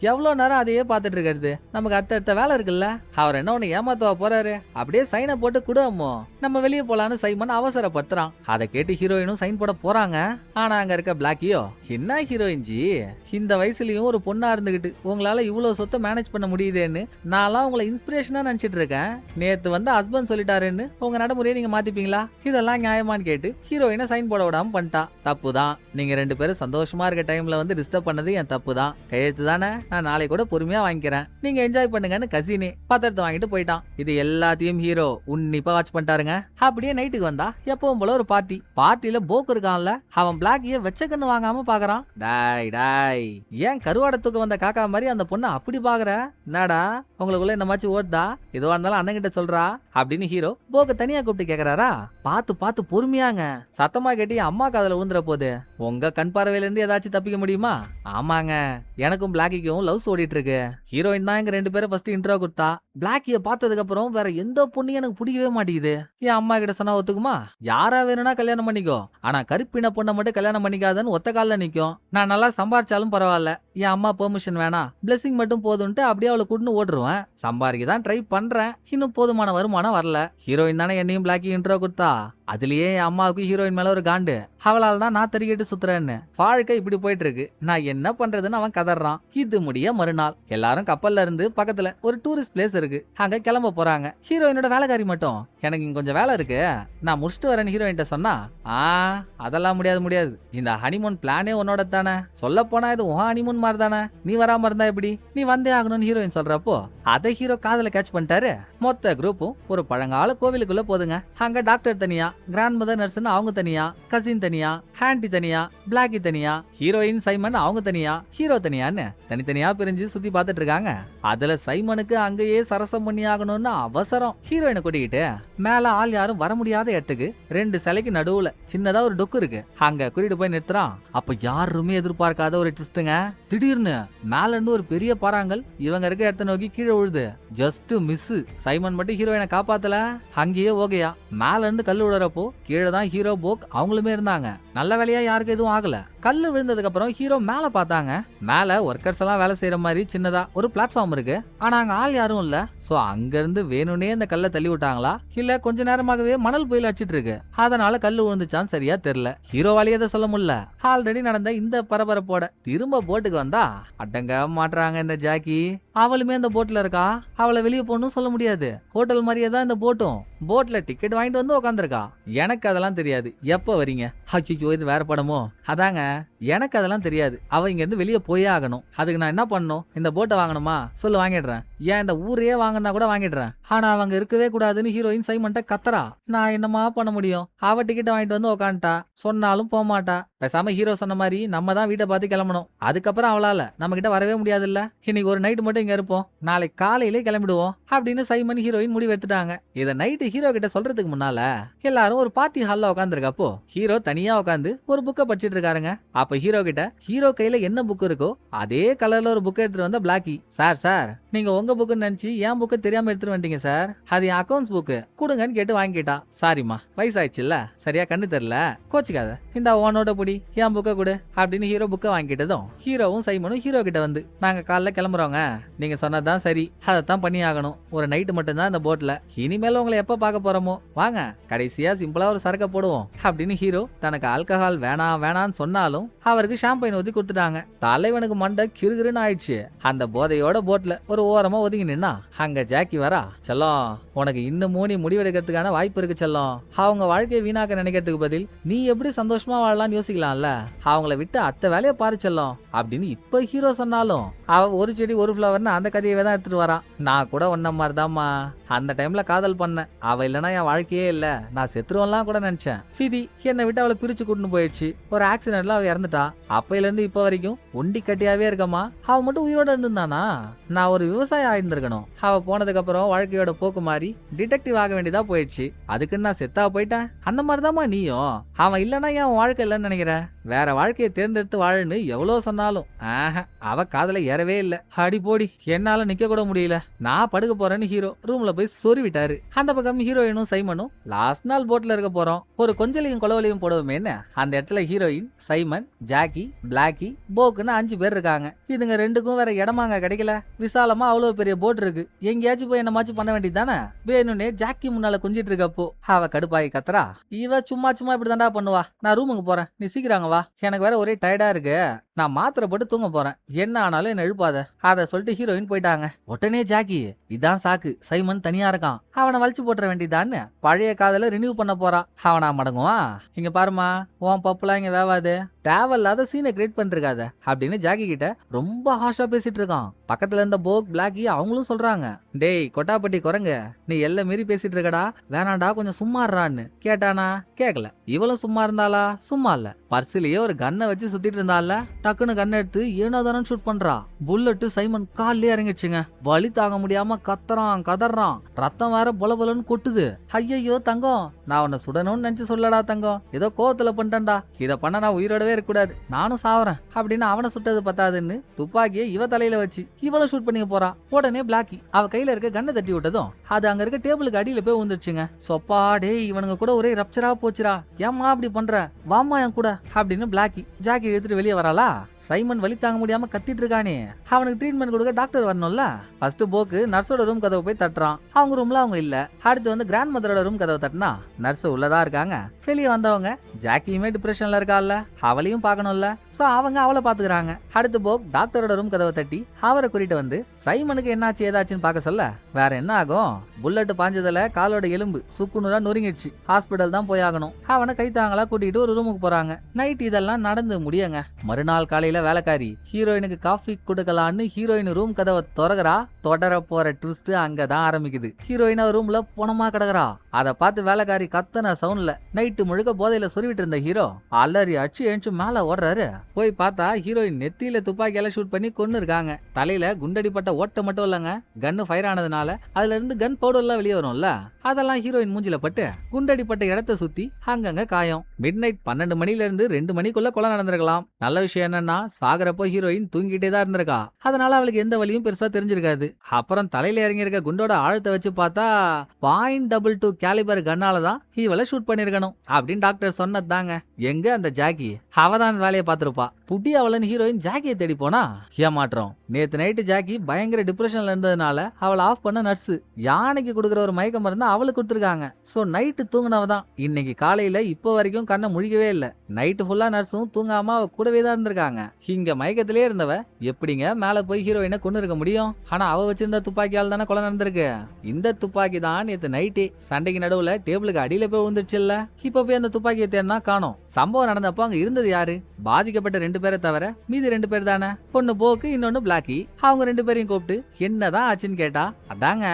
S1: எவ்வளவு நேரம் அதையே பார்த்துட்டு இருக்கிறது, நமக்கு அடுத்த வேலை இருக்குல்ல. அவர் என்ன ஒண்ணு ஏமாத்தவா போறாரு, அப்படியே சைனை போட்டு கொடு அம்மோ, நம்ம வெளியே போலான்னு சைமன் அவசரப்படுத்துறான். அதை கேட்டு ஹீரோயினும் சைன் போட போறாங்க. ஆனா அங்க இருக்க பிளாக்கியோ, என்ன ஹீரோயின் ஜி இந்த வயசுலயும் ஒரு பொண்ணா இருந்துகிட்டு உங்களால இவ்வளவு சொத்தை மேனேஜ் பண்ண முடியுதுன்னு நான்லாம் உங்களை இன்ஸ்பிரேஷனா நினைச்சிட்டு இருக்கேன். நேத்து வந்து ஹஸ்பண்ட் சொல்லிட்டாருன்னு உங்க நடைமுறையை நீங்க மாத்திப்பீங்களா? இதெல்லாம் நியாயமான்னு கேட்டு ஹீரோயினை சைன் போட விடாம பண்ணிட்டா. தப்பு தான், நீங்க 2 பேரும் சந்தோஷமா இருக்க டைம்ல வந்து டிஸ்டர்ப் பண்ணது என் தப்பு தான். கையெழுத்து தானே, நான் நாளை கூட பொறுமையா வாங்கிக்கிறேன், நீங்க என்ஜாய் பண்ணுங்கன்னு கசினே பத்திரத்தை வாங்கிட்டு போயிட்டான். இது எல்லாத்தையும் ஹீரோ உன்னிப்பா வாட்ச் பண்ணிட்டாருங்க. அப்படியே நைட்டுக்கு வந்தா எப்பவும் போல ஒரு பார்ட்டியில போக்கு இருக்கான்ல, அவன் பிளாக்கிய வெச்ச கண்ணு வாங்காம பாக்குறான். டாய் டாய், ஏன் கருவாடத்துக்கு வந்த காக்கா மாதிரி அந்த பொண்ணு அப்படி பாக்குற, என்னடா உங்களுக்குள்ள என்ன மாச்சு ஓடுதா, எதுவா இருந்தாலும் அண்ணன் கிட்ட சொல்றா அப்படின்னு ஹீரோ போக்கு தனியா கூப்பிட்டு கேக்குறாரா. பார்த்து பொறுமையாங்க, சத்தமா கேட்டி அம்மா காதல ஊந்துற போது உங்க கண் பார்வையில இருந்து ஏதாச்சும் தப்பிக்க முடியுமா? ஆமாங்க, எனக்கும் பிளாக்கிக்கும் லவ்ஸ் ஓடிட்டு இருக்கு. ஹீரோயின் தான் எங்க 2 பேரும் ஃபர்ஸ்ட் இன்ட்ரோ கொடுத்தா. பிளாக்கிய பார்த்ததுக்கு அப்புறம் வேற எந்த பொண்ணையும் எனக்கு பிடிக்கவே மாட்டேங்குது. என் அம்மா கிட்ட சொன்னா ஒத்துக்குமா? யாரா வேணும்னா கல்யாணம் பண்ணிக்கோ, ஆனா கருப்பின பொண்ணை மட்டும் கல்யாணம் பண்ணிக்காதன்னு ஒத்த காலில் நிக்கும். நான் நல்லா சம்பாரிச்சாலும் பரவாயில்ல, என் அம்மா பெர்மிஷன் வேணாம், பிளெஸிங் மட்டும் போதும்ட்டு அப்படியே அவளை கூட்டின்னு ஓடுருவேன். சம்பாதிக்க தான் ட்ரை பண்றேன், இன்னும் போதுமான வருமானம் வரல. ஹீரோயின் தானே என்னையும் பிளாக்கி இன்ட்ரோ கொடுத்தா, அதுலயே என் அம்மாவுக்கு ஹீரோயின் மேல ஒரு காண்டு, அவளால் தான் நான் தெரியட்டு சுத்துறேன்னு. வாழ்க்கை இப்படி போயிட்டு இருக்கு, நான் என்ன பண்றதுன்னு அவன் கதறான். இது முடிய மறுநாள் எல்லாரும் கப்பல்ல இருந்து பக்கத்துல ஒரு டூரிஸ்ட் பிளேஸ் இருக்கு, அங்க கிளம்ப போறாங்க. ஹீரோயினோட வேலைக்காரி மட்டும், எனக்கு இங்க கொஞ்சம் வேலை இருக்கு, நான் முடிச்சுட்டு வரேன்னு ஹீரோயின் சொன்னா. அதெல்லாம் முடியாது, இந்த ஹனிமூன் பிளானே உன்னோட தானே, சொல்ல போனா இது உன் ஹனிமூன் மாதிரி தானே, நீ வராம இருந்தா எப்படி, நீ வந்தே ஆகணும்னு ஹீரோயின் சொல்றப்போ அதை ஹீரோ காதல கேட்ச் பண்ணிட்டாரு. மொத்த குரூப்பும் ஒரு பழங்கால கோவிலுக்குள்ள போதுங்க. அங்க டாக்டர் தனியா, கிராண்ட் மதர் நர்ஸ்னு அவங்க தனியா, கசின் தனியா, ஹாண்டி தனியா, பிளாக்கி தனியா, ஹீரோயின் சைமன் அவங்க தனியா, ஹீரோ தனியான்னு தனித்தனியா பிரிஞ்சு சுத்தி பார்த்துட்டு இருக்காங்க. அதுல சைமனுக்கு அங்கேயே சரசம் பண்ணி ஆகணும்னு அவசரம். ஹீரோயினை கூட்டிக்கிட்டு மேல ஆள் யாரும் வர முடியாத இடத்துக்கு 2 சிலைக்கு நடுவுல சின்னதா ஒரு டொக்கு இருக்கு, அங்க கூட்டிட்டு போய் நிறுத்துறான். அப்ப யாருமே எதிர்பார்க்காத ஒரு ட்விஸ்டுங்க. திடீர்னு மேல இருந்து ஒரு பெரிய பாறாங்கல் இவங்க இருக்க இடத்த நோக்கி கீழே விழுது. Just miss. சைமன் மட்டும் ஹீரோயினை காப்பாத்தல, அங்கேயே ஓகையா. மேல இருந்து கல்லு விழுறப்போ கீழே தான் ஹீரோ போக் அவங்களுமே இருந்தாங்க. நல்ல வேலையா யாருக்கு எதுவும் ஆகல. கல்லு விழுந்ததுக்கு அப்புறம் ஹீரோ மேல பார்த்தாங்க. மேல ஒர்க்கர்ஸ் எல்லாம் வேலை செய்யற மாதிரி சின்னதா ஒரு பிளாட்ஃபார்ம் இருக்கு, ஆனா அங்க ஆள் யாரும் இல்ல. சோ அங்க இருந்து வேணும்னே இந்த கல்லை தள்ளி விட்டாங்களா இல்ல கொஞ்ச நேரமாகவே மணல் புயல் அடிச்சிட்டு இருக்கு, அதனால கல்லு விழுந்துச்சான்னு சரியா தெரியல. ஹீரோ வழியதை சொல்ல முடியல. ஆல்ரெடி நடந்த இந்த பரபரப்போட திரும்ப போட்டுக்கு வந்தா அடங்க மாட்டுறாங்க இந்த ஜாக்கி. அவளுமே அந்த போட்ல இருக்கா, அவளை வெளியே போகணும் சொல்ல முடியாது. ஹோட்டல் மாதிரியே தான் இந்த போட்டும். போட்ல டிக்கெட் வாங்கிட்டு வந்து உட்காந்துருக்கா. எனக்கு அதெல்லாம் தெரியாது, எப்ப வரீங்க? ஐயோ இது வேற படமோ? அதாங்க எனக்கு அதெல்லாம் தெரியாது. அவ இங்க இருந்து வெளியே போயே ஆகணும். அதுக்கு நான் என்ன பண்ணணும்? இந்த போட்டை வாங்கணுமா? சொல்லு வாங்கிடுறேன். ஏன் இந்த ஊரையே வாங்கினா கூட வாங்கிடுறேன். ஆனா அவங்க இருக்கவே கூடாதுன்னு ஹீரோயின் சைமன்ட்ட கத்துறா. நான் என்னமா பண்ண முடியும்? அவ டிக்கெட் வாங்கிட்டு வந்து உக்காந்துட்டா. சொன்னாலும் போக மாட்டா. பேசாம ஹீரோ சொன்ன மாதிரி நம்ம தான் வீட்டை பார்த்து கிளம்பணும். அதுக்கப்புறம் அவளால நம்ம கிட்ட வரவே முடியாதுல்ல. இன்னைக்கு ஒரு நைட் மட்டும் இங்க இருப்போம், நாளைக்கு காலையிலே கிளம்பிடுவோம் அப்படின்னு சைமன் ஹீரோயின் முடிவு எடுத்துட்டாங்க. இதை நைட்டு ஹீரோ கிட்ட சொல்றதுக்கு முன்னால எல்லாரும் ஒரு பார்ட்டி ஹால்ல உட்காந்துருக்கப்போ ஹீரோ தனியா உட்காந்து ஒரு புக்கை படிச்சிட்டு இருக்காருங்க. அப்ப ஹீரோ கிட்ட ஹீரோ கையில என்ன புக் இருக்கோ அதே கலர்ல ஒரு புக்கை எடுத்துட்டு வந்த பிளாக்கி, சார் நீங்க உங்க புக்குன்னு நினைச்சு என் புக்கை தெரியாம எடுத்துட்டு வந்துட்டீங்க சார், அது என் அக்கௌண்ட்ஸ் புக்கு கொடுங்கன்னு கேட்டு வாங்கிட்டா. சாரிம்மா வயசாயிடுச்சுல்ல, சரியா கண்ணு தெரியல, கோச்சிக்காத, இந்த உன்னோட புடி என் புக்கை கொடு அப்படின்னு ஹீரோ புக்கை வாங்கிட்டதும் ஹீரோவும் சைமனும் ஹீரோ கிட்ட வந்து, நாங்க காலைல கிளம்புறோங்க, நீங்க சொன்னதுதான் சரி, அதைத்தான் பண்ணி ஆகணும், ஒரு நைட்டு மட்டும்தான் இந்த போட்ல, இனிமேல உங்களை எப்ப பார்க்க போறோமோ வாங்க கடைசியா சிம்பிளா ஒரு சரக்க போடுவோம் அப்படின்னு ஹீரோ தனக்கு ஆல்கஹால் வேணான்னு சொன்னாலும் அவருக்கு ஷாம்பைன் ஊத்தி கொடுத்துட்டாங்க. தலைவனுக்கு மண்டை கிறுகிறுன்னு ஆயிடுச்சு. அந்த போதையோட போட்ல ஒரு ஓரமா ஒதுங்கி நின்னா அங்க ஜாக்கி வரா. செல்லம், உனக்கு இன்னமும் நீ முடிவெடுக்கிறதுக்கான வாய்ப்பு இருக்கு செல்லம். அவங்க வாழ்க்கையை வீணாக்க நினைக்கிறதுக்கு பதில் நீ எப்படி சந்தோஷமா வாழலாம்னு யோசிக்கலாம்ல, அவங்கள விட்டு அத்த வேலையை பாரு செல்லம் அப்படின்னு இப்ப ஹீரோ சொன்னாலும் அவ ஒரு செடி ஒரு ஃபிளவர்னு அந்த கதையவே தான் எடுத்துட்டு வரான். நான் கூட ஒன்ன மாதிரிதாம்மா அந்த டைம்ல காதல் பண்ணேன், அவ இல்லைன்னா என் வாழ்க்கையே இல்ல, நான் செத்துருவெல்லாம் கூட நினைச்சேன். விதி என்னை விட்டு அவளை பிரிச்சு கூட்டின்னு போயிடுச்சு, ஒரு ஆக்சிடென்ட்ல அவ இறந்துட்டா. அப்பையில இருந்து இப்ப வரைக்கும் ஒண்டி கட்டியாவே இருக்கமா, அவ மட்டும் உயிரோட இருந்திருந்தானா நான் ஒரு விவசாயம் ஆயிருந்திருக்கணும். அவ போனதுக்கு அப்புறம் வாழ்க்கையோட போக்கு மாறி டிடெக்டிவ் ஆக வேண்டியதா போயிடுச்சு, அதுக்குன்னு நான் செத்தா போயிட்டேன். அந்த மாதிரிதாம்மா நீயும், அவன் இல்லைன்னா என் வாழ்க்கை இல்லைன்னு நினைக்கிறேன், வேற வாழ்க்கையை தேர்ந்தெடுத்து வாழன்னு எவ்வளவு சொன்னாலும் அவ காதல ஏறவே இல்ல. அடி போடி, என்னால நிக்க கூட முடியல, நான் படுக்க போறேன்னு ஹீரோ ரூம்ல போய் சொறி விட்டாரு. அந்த பக்கம் ஹீரோயினும் சைமனும் லாஸ்ட் நாள் போட்ல இருக்க போறோம், ஒரு கொஞ்சலையும் கொலவலையும் போடுவோமேன்னு அந்த இடத்துல ஹீரோயின், சைமன், ஜாக்கி, பிளாக்கி, போக்குன்னு 5 பேர் இருக்காங்க. இதுங்க ரெண்டுக்கும் வேற இடமாங்க கிடைக்கல. விசாலமா அவ்வளவு பெரிய போட் இருக்கு, எங்கேயாச்சும் போய் என்னமாச்சும் பண்ண வேண்டியதானே. வேணும்னே ஜாக்கி முன்னால குஞ்சிட்டு இருக்கப்போ அவ கடுப்பாகி கத்துறா, இவ சும்மா இப்படி தாண்டா பண்ணுவா, நான் ரூமுக்கு போறேன், நீ சீக்கிரம் வா, எனக்கு வேற ஒரே டயர்டா இருக்கு, நான் மாத்திரை போட்டு தூங்க போறேன், என்ன ஆனாலும் என்ன எழுப்பாத. அத சொல்லிட்டு ஹீரோயின் போயிட்டாங்க. உடனே ஜாக்கி, இதான் சாக்கு, சைமன் தனியா இருக்கான், அவனை வலிச்சு போட்டுற வேண்டியதான்னு பழைய காதல ரினியூ பண்ண போறான். அவனா மடங்குவான். இங்க பாருமா, உன் பப்புலாம் இங்க வேவாது, தேவையில்லாத சீனை கிரியேட் பண்ணிருக்காத அப்படின்னு ஜாக்கி கிட்ட ரொம்ப ஹாஷா பேசிட்டு இருக்கான். பக்கத்துல இருந்த போக், பிளாக்கி அவங்களும் சொல்றாங்க, டேய் கொட்டாப்பட்டி குரங்க, நீ எல்லாம் மீறி பேசிட்டு இருக்கடா, வேணாண்டா கொஞ்சம் சும்மா இருறான்னு. கேட்டானா? கேட்கல. இவளும் சும்மா இருந்தாளா? சும்மா இல்ல. பர்சிலேயே ஒரு கன்னை வச்சு சுத்திட்டு இருந்தால, டக்குன்னு கண்ணை எடுத்து ஏனோ தானே ஷூட் பண்றா. புல்லட்டு சைமன் காலிலே இறங்கிடுச்சுங்க. வலி தாங்க முடியாம கத்துறான், கதறான், ரத்தம் வேற பொலன்னு கொட்டுது. ஐயோ தங்கம், நான் உன்னை சுடணும்னு நினைச்சு சொல்லடா தங்கம், ஏதோ கோவத்துல பண்ணிட்டேன்டா, இதை பண்ண நான் உயிரோடவே இருக்கக்கூடாது, நானும் சாவறேன் அப்படின்னு அவனை சுட்டது பத்தாதுன்னு துப்பாக்கியை இவ தலையில வச்சு இவளை ஷூட் பண்ணிக்க போறான். உடனே பிளாக்கி அவ கையில இருக்க கண்ணை தட்டி விட்டதும் அது அங்க இருக்க டேபிளுக்கு அடியில போய் விழுந்துருச்சுங்க. சொப்பா டே, இவனுங்க கூட ஒரே ரப்சரா போச்சுரா, ஏம்மா அப்படி பண்ற, வாமா என் கூட அப்படின்னு பிளாக்கி ஜாக்கி எடுத்துட்டு வெளியே வராளா. சைமன் வலி தாங்க முடியாம கத்திட்டு இருக்கானே, அவனுக்கு ட்ரீட்மெண்ட் கொடுக்க டாக்டர் வரணும்ல. ஃபர்ஸ்ட் போக்கு நர்ஸோட ரூம் கதவை போய் தட்டுறான். அவங்க ரூம்ல அவங்க இல்ல. அடுத்து வந்து கிராண்ட் மதரோட ரூம் கதவை தட்டினா நர்ஸ் உள்ளதா இருக்காங்க. வெளியே வந்தவங்க ஜாக்கியுமே டிப்ரெஷன்ல இருக்கால, அவளையும் பார்க்கணும்ல, சோ அவங்க அவளை பாத்துக்கிறாங்க. அடுத்து போக் டாக்டரோட ரூம் கதவை தட்டி அவரை கூட்டிட்டு வந்து சைமனுக்கு என்னாச்சு ஏதாச்சுன்னு பார்க்க சொல்ல, வேற என்ன ஆகும், புல்லட் பாஞ்சதுல காலோட எலும்பு சுக்குநூறா நொறுங்கிடுச்சு, ஹாஸ்பிட்டல் தான் போய் ஆகணும். அவனை கைத்தாங்களா கூட்டிட்டு ஒரு ரூமுக்கு போறாங்க. நைட் இதெல்லாம் நடந்து முடியுங்க. மறுநாள் காலையில வேலைக்காரி ஹீரோயினுக்கு காஃபி கொடுக்கலான்னு ஹீரோயின் ரூம் கதவை திறக்கிறா. தொடர போற ட்விஸ்ட் அங்கதான் ஆரம்பிக்குது. ஹீரோயின் ரூம்ல பொணமா கிடக்குறா. அதை பார்த்து வேலைக்காரி கத்தன சவுண்ட்ல நைட்டு முழுக்க போதையில சொருவிட்டு இருந்த ஹீரோ அலறி அடிச்சு எழுந்து மேல ஓடுறாரு. போய் பார்த்தா ஹீரோயின் நெத்தியில துப்பாக்கியால ஷூட் பண்ணி கொன்னு இருக்காங்க. தலையில குண்டடிப்பட்ட ஓட்ட மட்டும் இல்லங்க, கன்னு ஃபயர் ஆனதுனால அதுல இருந்து கன் பவுடர் எல்லாம் வெளியே வரும்ல, அதெல்லாம் ஹீரோயின் மூஞ்சில பட்டு குண்டடிப்பட்ட இடத்தை சுத்தி அங்கங்க காயம். மிட் நைட் 12 மணில இருந்து 2 மணிக்குள்ள கொலை நடந்திருக்கலாம். நல்ல விஷயம் என்னன்னா சாகரப்போ ஹீரோயின் தூங்கிட்டே தான் இருந்திருக்கா, அதனால அவளுக்கு எந்த வலியும் பெருசா தெரிஞ்சிருக்காது. அப்புறம் தலையில இறங்கி இருக்க குண்டோட ஆழத்தை வச்சு பார்த்தா .22 கேலிபர் கன்னாலதான் இவளை ஷூட் பண்ணிருக்கணும் அப்படின்னு டாக்டர் சொன்னதாங்க. எங்க அந்த ஜாக்கி, அவதான் அந்த வேலையை பார்த்திருப்பா. புட்டி அவளன்னு ஹீரோயின் ஜாக்கியை தேடி போனா ஏமாற்றம். நேத்து நைட்டு ஜாக்கி பயங்கர டிப்ரெஷன்ல இருந்ததுனால அவளை ஆஃப் பண்ண நர்ஸ் யானைக்கு கொடுக்குற ஒரு மயக்க மருந்து அவளுக்கு கொடுத்துருக்காங்க. சோ நைட்டு தூங்குனவதான் இன்னைக்கு காலையில இப்போ வரைக்கும் கண்ணை முழிக்கவே இல்லை. நைட்டு ஃபுல்லா நர்ஸும் தூங்காம அவ கூடவே தான் இருந்திருக்காங்க. இங்க மயக்கத்திலே இருந்தவ எப்படிங்க மேல போய் ஹீரோயினை கொண்டு இருக்க முடியும்? ஆனா அவ வச்சிருந்த துப்பாக்கியால் தானே கொலை நடந்திருக்கு. இந்த துப்பாக்கி தான் நேத்து நைட்டே சண்டைக்கு நடுவுல டேபிளுக்கு அடியில போய் விழுந்துருச்சுல்ல. இப்ப போய் அந்த துப்பாக்கியை தேடினா காணோம். சம்பவம் நடந்தப்போ அங்க இருந்தது யாரு? பாதிக்கப்பட்ட 2 பேரை தவிர மீதி 2 பேர் தானே. ஒன்னு போக்கு, இன்னொன்னு பிளாக்கி. அவங்க 2 பேரையும் கூப்பிட்டு என்னதான் ஆச்சுன்னு கேட்டா, அதாங்க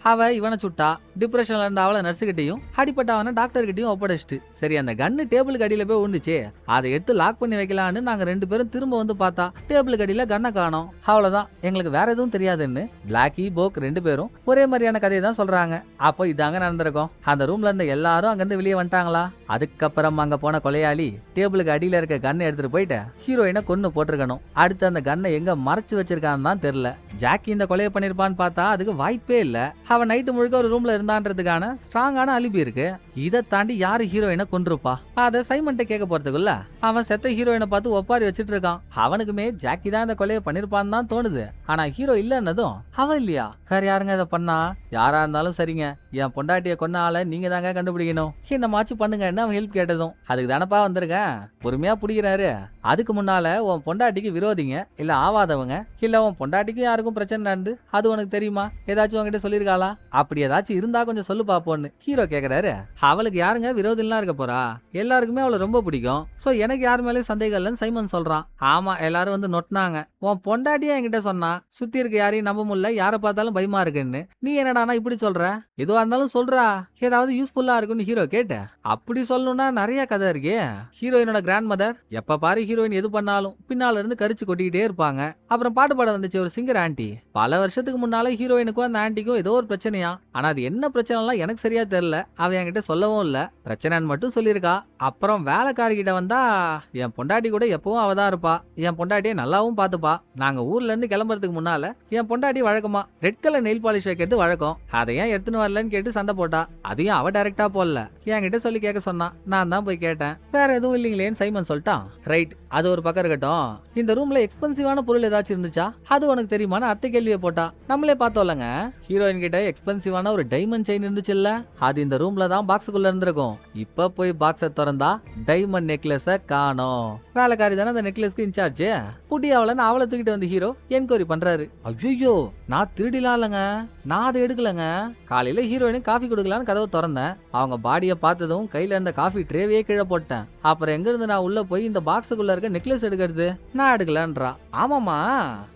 S1: அவ இவனை சுட்டா, டிப்ரெஷன்ல இருந்த அவளை நர்ஸுகிட்டையும் அடிப்பட்ட அவனை டாக்டர்கிட்டையும் ஒப்படைச்சிட்டு, சரி அந்த கன்னு டேபிளுக்கு அடியில போய் விழுந்துச்சு, அதை எடுத்து லாக் பண்ணி வைக்கலான்னு நாங்க 2 பேரும் திரும்ப வந்து பார்த்தா டேபிளுக்கு அடியில கன்னை காணோம். அவ்வளவுதான், எங்களுக்கு வேற எதுவும் தெரியாதுன்னு பிளாக்கி போக் 2 பேரும் ஒரே மாதிரியான கதையை தான் சொல்றாங்க. அப்போ இதாங்க நடந்திருக்கும். அந்த ரூம்ல இருந்த எல்லாரும் அங்கிருந்து வெளியே வந்துட்டாங்களா. அதுக்கப்புறம் அங்க போன கொலையாளி டேபிளுக்கு அடியில இருக்க கன்னை எடுத்துட்டு போயிட்டு ஹீரோயினை கொன்னு போட்டிருக்கணும். அடுத்து அந்த கன்னை எங்க மறைச்சு வச்சிருக்கான்னு தான் தெரியல. ஜாக்கி இந்த கொலையை பண்ணிருப்பான்னு பார்த்தா அதுக்கு வாய்ப்பே இல்ல. அவன் நைட்டு முழுக்க ஒரு ரூம்ல இருந்தான்றதுக்கான ஸ்ட்ராங்கான அலிபி இருக்கு. இதை தாண்டி யாரு ஹீரோயினை கொன்றுப்பா? அதை சைமன்ட்ட கேட்க போறதுக்குள்ள அவன் செத்த ஹீரோயினை பார்த்து ஒப்பாரி வச்சிட்டு இருக்கான். அவனுக்குமே ஜாக்கி தான் இந்த கொலையை பண்ணிருப்பான்னு தான் தோணுது. ஆனா ஹீரோ இல்லன்னதும் அவ இல்லையா, வேற யாருங்க இதை பண்ணா? யாரா இருந்தாலும் சரிங்க, என் பொண்டாட்டிய கொன்ன ஆளை நீங்க தாங்க கண்டுபிடிக்கணும், என்னமாச்சு பண்ணுங்கன்னு அவன் ஹெல்ப் கேட்டதும் அதுக்கு தானப்பா வந்திருக்கேன், பொறுமையா பிடிக்கிறாரு. அதுக்கு முன்னால உன் பொண்டாட்டிக்கு விரோதிங்க இல்ல ஆவாதவங்க இல்ல உன் பொண்டாட்டிக்கு யாருக்கும் பிரச்சனை நடந்து அது உனக்கு தெரியுமா? ஏதாச்சும் உங்ககிட்ட சொல்லிருக்காளா? அப்படி ஏதாச்சும் இருந்தா கொஞ்சம் சொல்லு பாப்போன்னு ஹீரோ கேக்குறாரு. அவளுக்கு யாருங்க விரோதிலாம் இருக்க போறா? எல்லாருக்குமே அவளை ரொம்ப பிடிக்கும். சோ எனக்கு யாரு மேலேயும் சந்தேகம் இல்லைன்னு சைமன் சொல்றான். ஆமா, எல்லாரும் வந்து நொட்டினாங்க. உன் பொண்டாட்டியா என்கிட்ட சொன்னா சுத்தி இருக்க யாரையும் நம்ப முடியல, யாரை பார்த்தாலும் பயமா இருக்குன்னு. நீ என்னடானா இப்படி சொல்ற? எதுவா இருந்தாலும் சொல்றா, ஏதாவது யூஸ்ஃபுல்லா இருக்குன்னு ஹீரோ கேட்ட. அப்படி சொல்லணும்னா நிறைய கதை இருக்கே. ஹீரோயினோட கிராண்ட் மதர் எப்ப பாரு ஹீரோயின் எது பண்ணாலும் பின்னால இருந்து கரிச்சு கொட்டிக்கிட்டே இருப்பாங்க. அப்புறம் பாட்டு பாட வந்துச்சு ஒரு சிங்கர் ஆண்டி. பல வருஷத்துக்கு முன்னால ஹீரோயினுக்கும் அந்த ஆண்டிக்கும் ஏதோ ஒரு பிரச்சனையா. ஆனா அது என்ன பிரச்சனைலாம் எனக்கு சரியா தெரியல. அவ என்கிட்ட சொல்லவும் இல்ல, பிரச்சனைன்னு மட்டும் சொல்லியிருக்கா. அப்புறம் வேலைக்காரிகிட்ட வந்தா என் பொண்டாட்டி கூட எப்பவும் அவதான் இருப்பா, என் பொண்டாட்டியை நல்லாவும் பாத்துப்பா. நாங்க ஊர்ல இருந்து கிளம்புறதுக்கு முன்னால என் பொண்டாட்டி வழக்கமா ரெட் கலர் நெயில் பாலிஷ் வைக்கிறது வழக்கம், அதை ஏன் எடுத்துன்னு வரலன்னு கேட்டு சண்டை போட்டா. அதையும் அவ டைரக்டா போடல, என்கிட்ட சொல்லி கேட்க சொன்னா. நான் தான் போய் கேட்டேன், வேற எதுவும் இல்லைங்களேன்னு சைமன் சொல்லிட்டான். ரைட், அது ஒரு பக்கம் இருக்கட்டும். இந்த ரூம்ல எக்ஸ்பென்சிவான பொருள் ஏதாச்சும் இருந்துச்சா? அது உனக்கு தெரியுமான்னு அர்த்த கேள்வியை போட்டா. நம்மளே பார்த்தோம்லங்க, ஹீரோயின் கிட்ட எக்ஸ்பென்சிவான ஒரு டைமண்ட் செயின் இருந்துச்சுல்ல, அது இந்த ரூம்ல தான் பாக்ஸுக்குள்ள இருந்திருக்கும். இப்ப போய் பாக்ஸை திறந்தா டைமண்ட் நெக்லஸ காணோம். வேலைக்காரி தானே அந்த நெக்லஸ்க்கு இன்சார்ஜ். புட்டி அவளன்னு அவளை தூக்கிட்டு வந்து ஹீரோ என்கொயரி பண்றாரு. ஐயோ, நான் திருடிலாம் இல்லைங்க, நான் அதை எடுக்கலங்க. காலையில ஹீரோயினுக்கு காஃபி கொடுக்கலான்னு கதவை திறந்தேன். அவங்க பாடியை பார்த்ததும் கையில இருந்த காஃபி ட்ரேவே கீழே போட்டேன். அப்புறம் எங்க இருந்து நான் உள்ள போய் இந்த பாக்ஸுக்குள்ள இருக்க நெக்லஸ் எடுக்கிறது? நான் எடுக்கலன்றா. ஆமாமா,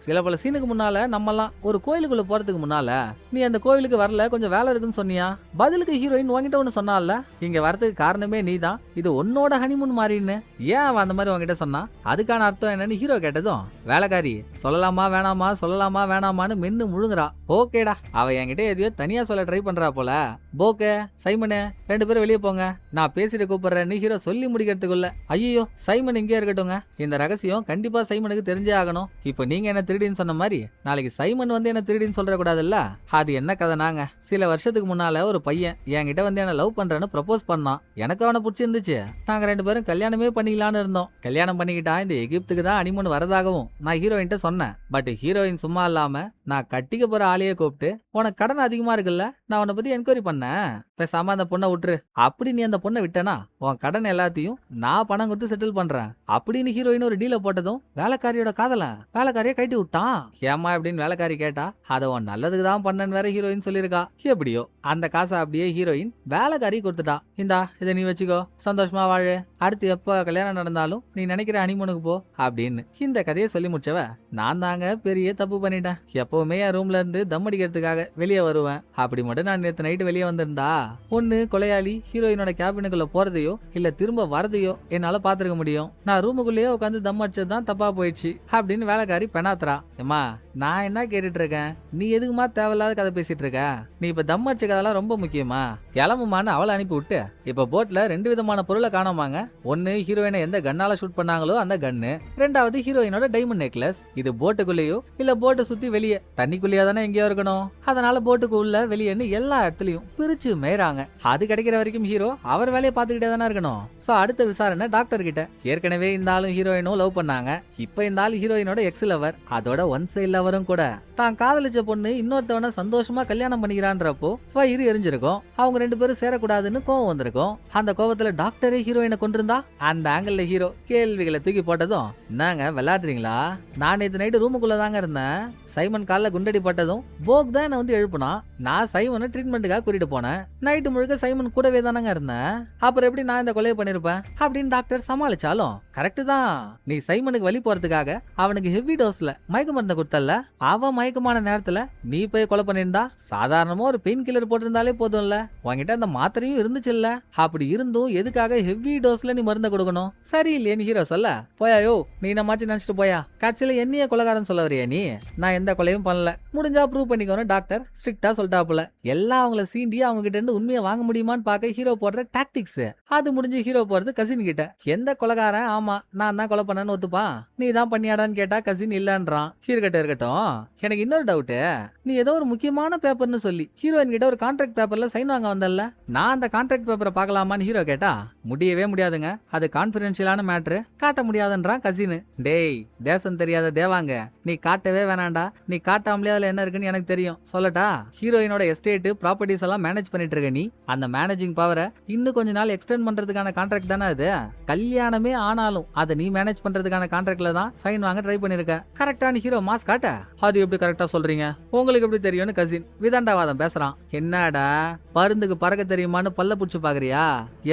S1: சில பல சீனுக்கு முன்னால நம்மலாம் ஒரு கோயிலுக்குள்ள போறதுக்கு முன்னால நீ அந்த கோயிலுக்கு வரல, கொஞ்சம் வேலை இருக்குன்னு சொன்னியா? பதிலுக்கு ஹீரோயின் உங்ககிட்ட ஒண்ணு சொன்னால, இங்க வரதுக்கு காரணமே நீதான், இது உன்னோட ஹனிமூன் மாதிரின்னு. ஏன் அவன் அந்த மாதிரி உங்ககிட்ட சொன்னா? அதுக்கான அர்த்தம் என்னன்னு ஹீரோ கேட்டதும் வேலைக்காரி சொல்லலாமா வேணாமா சொல்லலாமா வேணாமான்னு மென்னு முழுங்குறா. ஓகேடா, அவ என்கிட்ட எதையோ தனியா சொல்ல ட்ரை பண்றா போல. போக்க சைமனு 2 பேரும் வெளியே போங்க, நான் பேசிட்டு கூப்பிடுறேன்னு ஹீரோ சொல்லி முடிக்கிறதுக்குள்ள ஐயோ சைமன் இங்கே இருக்கட்டுங்க, இந்த ரகசியம் கண்டிப்பா சைமனுக்கு தெரிஞ்சே ஆகணும். இப்போ நீங்க என்ன திருடின்னு சொன்ன மாதிரி நாளைக்கு சைமன் வந்து என்ன திருடின்னு சொல்ற கூடாதுல்ல. அது என்ன கதைனாங்க, சில வருஷத்துக்கு முன்னால ஒரு பையன் என்கிட்ட வந்து என்ன லவ் பண்றேன்னு ப்ரப்போஸ் பண்ணான். எனக்கு அவனை பிடிச்சிருந்துச்சு. நாங்க 2 பேரும் கல்யாணமே பண்ணிக்கலான்னு இருந்தோம். கல்யாணம் பண்ணிக்கிட்டா இந்த எகிப்துக்கு தான் ஹனிமூன் வரதாகவும் நான் ஹீரோயின்ட்ட சொன்னேன். பட் ஹீரோயின் சும்மா இல்லாம நான் கட்டிக்க போற ஆளையே கூப்பிட்டு, உனக்கு கடன் அதிகமா இருக்குல்ல, நான் உன்னை பத்தி என்கொயரி பண்ணேன், பேசாம அந்த பொண்ணை விட்டுரு, அப்படி நீ அந்த பொண்ணை விட்டனா உன் கடன் எல்லாத்தையும் நான் பணம் கொடுத்து செட்டில் பண்றேன் அப்படின்னு ஹீரோயின் ஒரு டீல போட்டதும் வேலைக்காரியோட காதல வேலைக்காரியை கட்டி விட்டான். ஏமா அப்படின்னு வேலைக்காரி கேட்டா, அதை உன் நல்லதுக்கு தான் பண்ணன்னு வேற ஹீரோயின் சொல்லியிருக்கா. எப்படியோ அந்த காசை அப்படியே ஹீரோயின் வேலைக்காரி கொடுத்துட்டா. இந்தா இதை நீ வச்சுக்கோ, சந்தோஷமா வாழு, அடுத்து எப்ப கல்யாணம் நடந்தாலும் நீ நினைக்கிற ஹனிமூனுக்கு போ அப்படின்னு இந்த கதையை சொல்லி முடிச்சவ நான் தாங்க பெரிய தப்பு பண்ணிட்டேன். எப்பவுமே என் ரூம்ல இருந்து தம் அடிக்கிறதுக்காக வெளியே வருவேன். அப்படி மட்டும் நான் நேற்று நைட்டு வெளியே வந்திருந்தா ஒன்னு கொலையாளி ஹீரோயினோட கேபினுக்குள்ள போறதையோ இல்ல திரும்ப வரதையோ என்னால பாத்துருக்க முடியும். நான் ரூமுக்குள்ளேயே உட்காந்து தம் அடிச்சதுதான் தப்பா போயிடுச்சு அப்படின்னு வேலைக்காரி பெணாத்துறா. ஏமா நான் என்ன கேட்டுட்டு இருக்கேன், நீ எதுக்குமா தேவையில்லாத கதை பேசிட்டு இருக்க? நீ இப்ப தம் அடிச்ச கதெல்லாம் ரொம்ப முக்கியமா? கிளம்புமான்னு அவளை அனுப்பி விட்டு இப்ப போட்ல 2 விதமான பொருளை காணாமாங்க. ஒன்னு ஹீரோயினை எந்த கண்ணால ஷூட் பண்ணாங்களோ அந்த கன்னு, ரெண்டாவது ஹீரோயினோட டைமண்ட் நெக்லஸ். இது போட்டுக்குள்ளேயோ இல்ல போட்டை சுத்தி வெளியே தண்ணிக்குள்ளேயே தானே எங்கேயோ இருக்கணும். அதனால போட்டுக்கு உள்ள வெளியேன்னு எல்லா இடத்துலயும் பிரிச்சு அலையறாங்க. அது கிடைக்கிற வரைக்கும் ஹீரோ அவர் வேலையை பார்த்துக்கிட்டே தானே இருக்கணும். சோ அடுத்த விசாரணை டாக்டர் கிட்ட. ஏற்கனவே இந்த ஆளும் ஹீரோயினும் லவ் பண்ணாங்க. இப்ப இந்த ஆள் ஹீரோயினோட எக்ஸ் லவர், அதோட ஒன் சைடு லவரும் கூட. தான் காதலிச்ச பொண்ணு இன்னொருத்தவனை சந்தோஷமா கல்யாணம் பண்ணிக்கிறான்றப்போ வயிறு எரிஞ்சிருக்கும். அவங்க 2 பேரும் சேரக்கூடாதுன்னு கோவம் வந்திருக்கும். அந்த கோவத்துல டாக்டரே ஹீரோயினை கொண்டிருந்தா அந்த ஆங்கிள் ஹீரோ கேள்விகளை தூக்கி போட்டதும், என்னங்க விளையாடுறீங்களா? நான் நேற்று நைட்டு ரூமுக்குள்ள தாங்க இருந்தேன். சைமன் கால்ல குண்டடி பட்டதும் போக் தான் என்ன வந்து எழுப்புனா. நான் சைமனை ட்ரீட்மெண்ட்டுக்காக கூட்டிட்டு போனேன். நைட்டு முழுக்க சைமன் கூடவே தானங்க இருந்தேன். அப்புறம் எப்படி நான் இந்த கொலையை பண்ணிருப்பேன் அப்படின்னு டாக்டர் சமாளிச்சாலும், கரெக்ட் தான், நீ சைமனுக்கு வழி போறதுக்காக அவனுக்கு ஹெவி டோஸ்ல மயக்க மருந்து கொடுத்தல. அவன் மயக்கமான நேரத்துல நீ போய் கொலை பண்ணிருந்தா சாதாரணமா ஒரு பெயின் கில்லர் போட்டிருந்தாலே போதும்ல. உன்கிட்ட அந்த மாத்திரையும் இருந்துச்சுல்ல. அப்படி இருந்தும் எதுக்காக ஹெவி டோஸ்ல நீ மருந்த கொடுக்கணும்? சரி இல்லையேன்னு ஹீரோ சொல்ல, போயாயோ நீ நம்மாச்சு நினைச்சிட்டு போயா, கட்சியில என்னைய கொலைகாரன் சொல்ல வரியா நீ? நான் எந்த கொலையும் பண்ணல, முடிஞ்சா ப்ரூவ் பண்ணிக்கணும் டாக்டர் ஸ்ட்ரிக்டா சொல்லிட்டாப்புல. எல்லாம் அவங்கள சீண்டி அவங்க கிட்ட இருந்து உண்மையை வாங்க முடியுமான்னு பார்க்க ஹீரோ போடுற டாக்டிக்ஸ். அது முடிஞ்சு ஹீரோ போறது கசின் கிட்ட. எந்த கொலைகாரன் ஆமா நான் தான் கொலை பண்ணேன்னு ஒத்துப்பான், நீ தான் பண்ணியாடான்னு கேட்டா கசின் இல்லன்றான். இருக்கட்டும், எனக்கு இன்னொரு டவுட். நீ ஏதோ ஒரு முக்கியமான பேப்பர்னு சொல்லி ஹீரோயின் கிட்ட ஒரு கான்ட்ராக்ட் பேப்பர்ல சைன் வாங்க வந்தல்ல, நான் அந்த கான்ட்ராக்ட் பேப்பரை பார்க்கலாமான்னு ஹீரோ கேட்டா, முடியவே முடியாதுங்க, அது கான்ஃபிடென்ஷியலான மேட்ரு, காட்ட முடியாதுன்றான் கசின். டேய் தேசம் தெரியாத தேவாங்க, நீ காட்டவே வேணாண்டா, நீ காட்டாமலே அதுல என்ன இருக்குன்னு எனக்கு தெரியும், சொல்லட்டா? ஹீரோயினோட எஸ்டேட் ப்ராப்பர்ட்டிஸ் எல்லாம் மேனேஜ் பண்ணிட்டு இருக்க நீ, அந்த மேனேஜிங் பவரை இன்னும் கொஞ்ச நாள் எக்ஸ்டெண்ட் பண்றதுக்கான கான்ட்ராக்ட் தானே அது. கல்யாணமே ஆனாலும் அதை நீ மேனேஜ் பண்றதுக்கான கான்ட்ராக்ட்ல தான் சைன் வாங்க ட்ரை பண்ணிருக்க. கரெக்டான ஹீரோ மாஸ் காட்ட, அது எப்படி கரெக்டா சொல்றீங்க, உங்களுக்கு எப்படி தெரியும்னு கசின் விதாண்டாவாதம் பேசுறான். என்னடா பருந்துக்கு பறக்க தெரியுமான்னு பல்ல புடிச்சு பாக்குறியா?